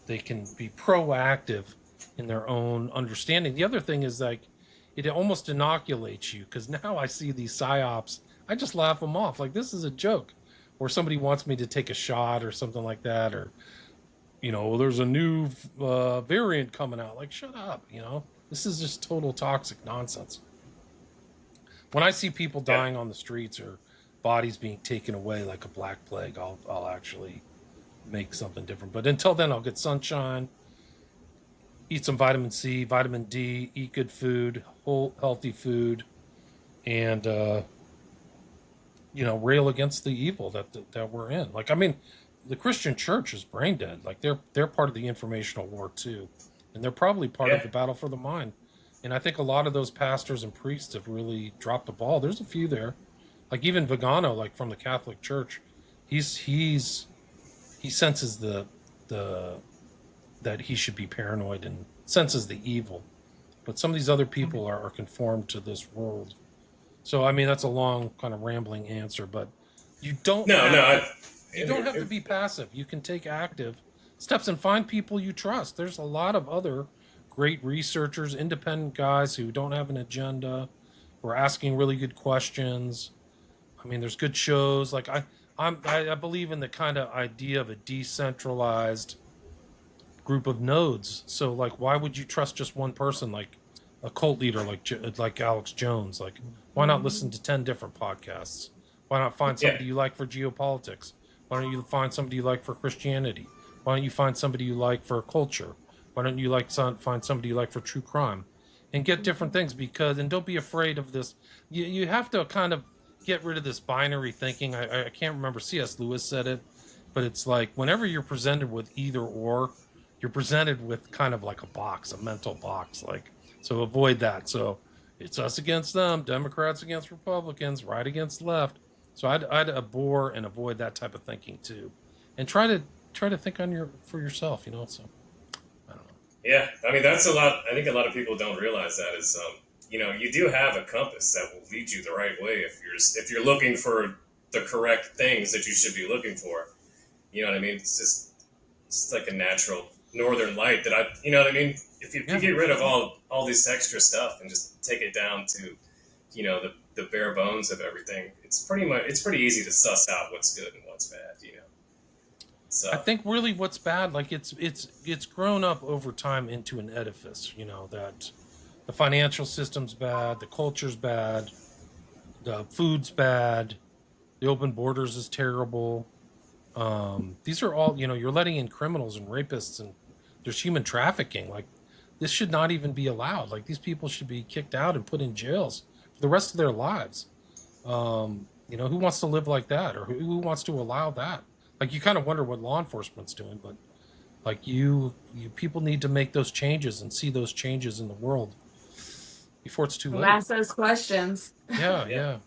Speaker 3: They can be proactive in their own understanding. The other thing is, like, it almost inoculates you, because now I see these psyops, I just laugh them off. Like, this is a joke. Or somebody wants me to take a shot or something like that, or there's a new variant coming out. Like, shut up, This is just total toxic nonsense. When I see people dying on the streets or bodies being taken away like a black plague, I'll actually make something different. But until then, I'll get sunshine, eat some vitamin C, vitamin D, eat good food, whole healthy food, and rail against the evil that we're in. Like, I mean, the Christian church is brain dead. Like, they're part of the informational war too, and they're probably part of the battle for the mind. And I think a lot of those pastors and priests have really dropped the ball. There's a few there, like even Vigano, like from the Catholic Church. He senses the that he should be paranoid and senses the evil, but some of these other people are conformed to this world. So I mean, that's a long kind of rambling answer, but you don't have to be passive. You can take active steps and find people you trust. There's a lot of other great researchers, independent guys who don't have an agenda, who are asking really good questions. I mean, there's good shows. Like I believe in the kind of idea of a decentralized group of nodes. So like, why would you trust just one person, like a cult leader like Alex Jones? Like, why not listen to 10 different podcasts? Why not find somebody you like for geopolitics? Why don't you find somebody you like for Christianity? Why don't you find somebody you like for culture? Why don't you find somebody you like for true crime? And get different things, and don't be afraid of this. You have to kind of get rid of this binary thinking. I can't remember, C.S. Lewis said it, but it's like whenever you're presented with either or, you're presented with kind of like a mental box. Like, so avoid that. So it's us against them, Democrats against Republicans, right against left. So I'd abhor and avoid that type of thinking too, and try to think for yourself. So I don't know.
Speaker 1: Yeah, I mean, that's a lot. I think a lot of people don't realize that is, you do have a compass that will lead you the right way if you're looking for the correct things that you should be looking for. You know what I mean? It's like a natural northern light that you know what I mean? If you get rid of all this extra stuff and just take it down to, the bare bones of everything, it's pretty easy to suss out what's good and what's bad, So
Speaker 3: I think really what's bad, like it's grown up over time into an edifice, that the financial system's bad, the culture's bad, the food's bad, the open borders is terrible. These are all, you're letting in criminals and rapists, and there's human trafficking. Like, this should not even be allowed. Like, these people should be kicked out and put in jails for the rest of their lives. Who wants to live like that, or who wants to allow that? Like, you kind of wonder what law enforcement's doing, but like you people need to make those changes and see those changes in the world before it's too late.
Speaker 4: Ask those questions.
Speaker 3: Yeah.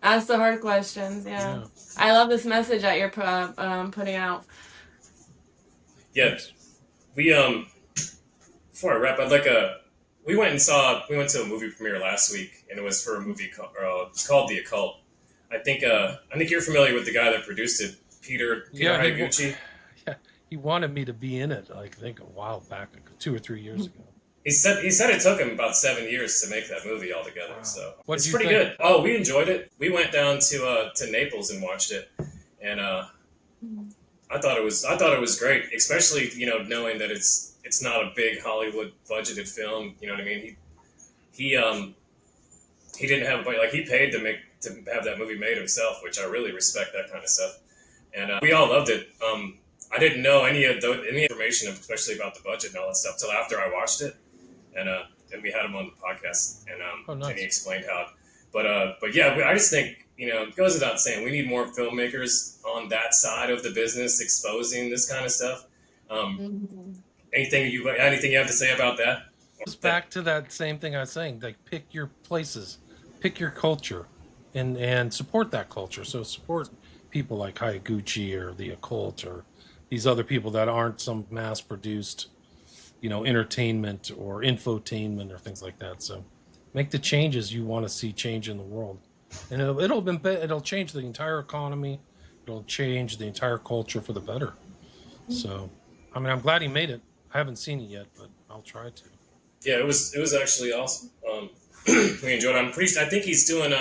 Speaker 4: Ask the hard questions. Yeah. I love this message that you're putting out.
Speaker 1: Yeah, we before I wrap, we went to a movie premiere last week, and it was for a movie it's called The Occult. I think you're familiar with the guy that produced it, Peter Higuchi.
Speaker 3: He wanted me to be in it, I think, a while back, 2 or 3 years ago.
Speaker 1: He said it took him about 7 years to make that movie altogether. Wow. So it's pretty good. Oh, we enjoyed it. We went down to Naples and watched it, and I thought it was great, especially knowing that it's not a big Hollywood budgeted film. You know what I mean? He didn't have he paid to have that movie made himself, which I really respect that kind of stuff. And we all loved it. I didn't know any information, especially about the budget and all that stuff, till after I watched it, and we had him on the podcast, and
Speaker 3: nice.
Speaker 1: And he explained how. But yeah, I just think it goes without saying, we need more filmmakers on that side of the business exposing this kind of stuff. Anything you have to say about that?
Speaker 3: It's back to that same thing I was saying. Like, pick your places, pick your culture, and support that culture. So support people like Hayaguchi or the Occult or these other people that aren't some mass-produced, entertainment or infotainment or things like that. So make the changes you want to see change in the world, and it'll change the entire economy. It'll change the entire culture for the better. So, I'm glad he made it. I haven't seen it yet, but I'll try to.
Speaker 1: Yeah, it was actually awesome. We enjoyed it. I think he's doing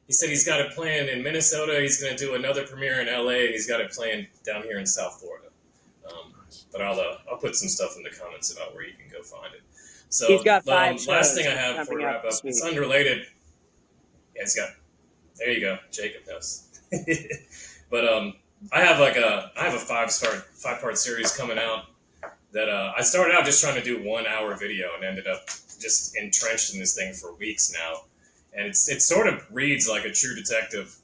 Speaker 1: he said he's got it planned in Minnesota. He's going to do another premiere in LA, and he's got it planned down here in South Florida. But I'll put some stuff in the comments about where you can go find it. So
Speaker 2: he's got 5
Speaker 1: last thing I have before we wrap up, it's unrelated. Yeah, there you go. Jacob knows. But I have a 5-part series coming out that I started out just trying to do 1-hour video and ended up just entrenched in this thing for weeks now. And it sort of reads like a True Detective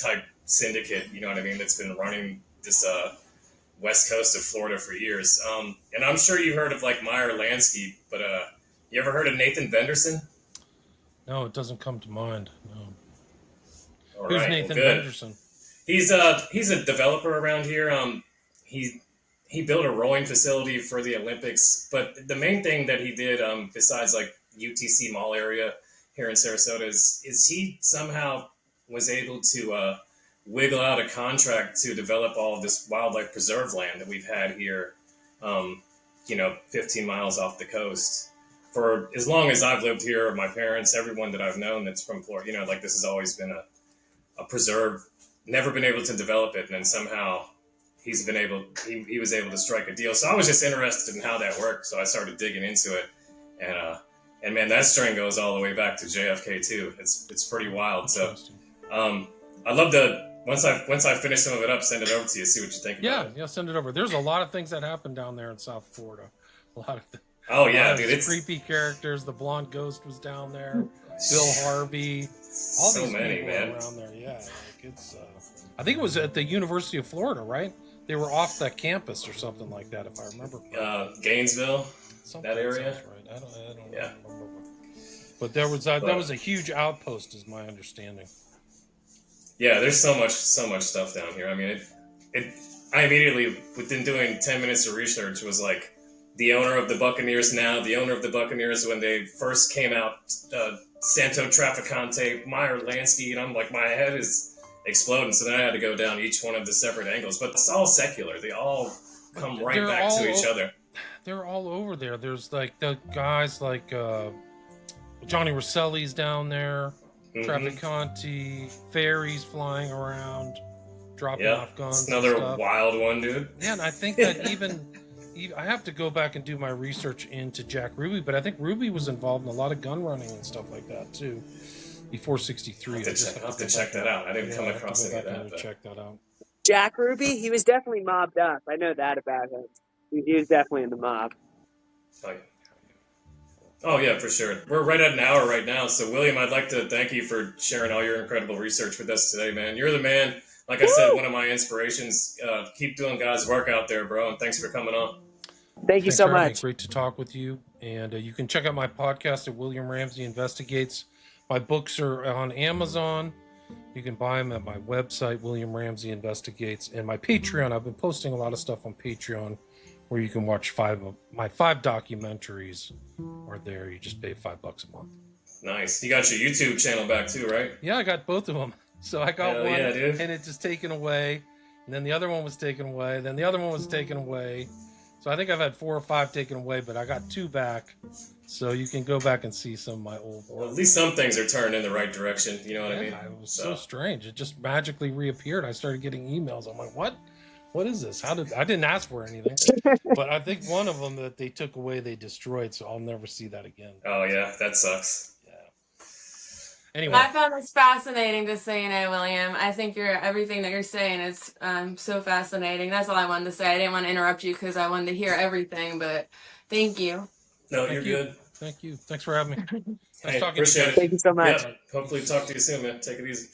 Speaker 1: type syndicate, you know what I mean, that's been running this west coast of Florida for years. And I'm sure you've heard of Meyer Lansky, but you ever heard of Nathan Benderson?
Speaker 3: No, it doesn't come to mind. No.
Speaker 1: All
Speaker 3: Who's
Speaker 1: right,
Speaker 3: Nathan
Speaker 1: well,
Speaker 3: Benderson?
Speaker 1: He's a developer around here. He built a rowing facility for the Olympics, but the main thing that he did, besides UTC Mall area here in Sarasota, is he somehow was able to wiggle out a contract to develop all of this wildlife preserve land that we've had here, 15 miles off the coast. For as long as I've lived here, my parents, everyone that I've known that's from Florida, this has always been a preserve, never been able to develop it. And then somehow he was able to strike a deal. So I was just interested in how that worked. So I started digging into it. And man, that string goes all the way back to JFK too. It's pretty wild. So I'd love to, once I finish some of it up, send it over to you, see what you think about it.
Speaker 3: Yeah, send it over. There's a lot of things that happen down there in South Florida. A lot of
Speaker 1: Oh yeah, dude! It's
Speaker 3: creepy characters. The blonde ghost was down there. Bill Harvey. All
Speaker 1: so
Speaker 3: these
Speaker 1: many,
Speaker 3: people
Speaker 1: man.
Speaker 3: around there. Yeah, it's. I think it was at the University of Florida, right? They were off the campus or something like that, if I remember.
Speaker 1: Gainesville,
Speaker 3: something
Speaker 1: that area.
Speaker 3: Right. I don't
Speaker 1: yeah.
Speaker 3: remember. But there was that was a huge outpost, is my understanding.
Speaker 1: Yeah, there's so much stuff down here. I mean, I immediately, within doing 10 minutes of research, was like, the owner of the Buccaneers now, the owner of the Buccaneers when they first came out, Santo Trafficante, Meyer Lansky, and I'm like, my head is exploding. So then I had to go down each one of the separate angles. But it's all secular. They all come right back to each other.
Speaker 3: They're all over there. There's the guys like Johnny Rosselli's down there, Trafficante, ferries flying around, dropping off guns.
Speaker 1: It's another wild one, dude.
Speaker 3: Yeah, and I think that even I have to go back and do my research into Jack Ruby, but I think Ruby was involved in a lot of gun running and stuff like that too. Before '63,
Speaker 1: I'll have to check that out. I didn't come across any of that.
Speaker 3: Check that out.
Speaker 2: Jack Ruby, he was definitely mobbed up. I know that about him. He was definitely in the mob.
Speaker 1: Oh yeah, for sure. We're right at an hour right now. So William, I'd like to thank you for sharing all your incredible research with us today, man. You're the man. Like I said, one of my inspirations. Keep doing God's work out there, bro. And thanks for coming on.
Speaker 2: Thank you so much.
Speaker 3: Great to talk with you. And you can check out my podcast at William Ramsey Investigates. My books are on Amazon. You can buy them at my website, William Ramsey Investigates, and my Patreon. I've been posting a lot of stuff on Patreon where you can watch my 5 documentaries are there. You just pay $5 a month.
Speaker 1: Nice. You got your YouTube channel back too, right?
Speaker 3: Yeah, I got both of them. So I got one and it's just taken away. And then the other one was taken away. Then the other one was taken away. So I think I've had 4 or 5 taken away, but I got 2 back. So you can go back and see some of my old work.
Speaker 1: Well, at least some things are turned in the right direction. You know what I mean?
Speaker 3: It was so strange. It just magically reappeared. I started getting emails. I'm like, what? What is this? I didn't ask for anything. But I think one of them that they took away, they destroyed. So I'll never see that again.
Speaker 1: Oh, yeah. That sucks.
Speaker 3: Anyway.
Speaker 4: I found this fascinating, just so you know, William. I think everything that you're saying is so fascinating. That's all I wanted to say. I didn't want to interrupt you because I wanted to hear everything, but thank you.
Speaker 1: No, you're good.
Speaker 3: Thank you. Thanks for having me.
Speaker 1: Nice talking to you.
Speaker 2: Thank you so much.
Speaker 1: Yeah, hopefully talk to you soon, man. Take it easy.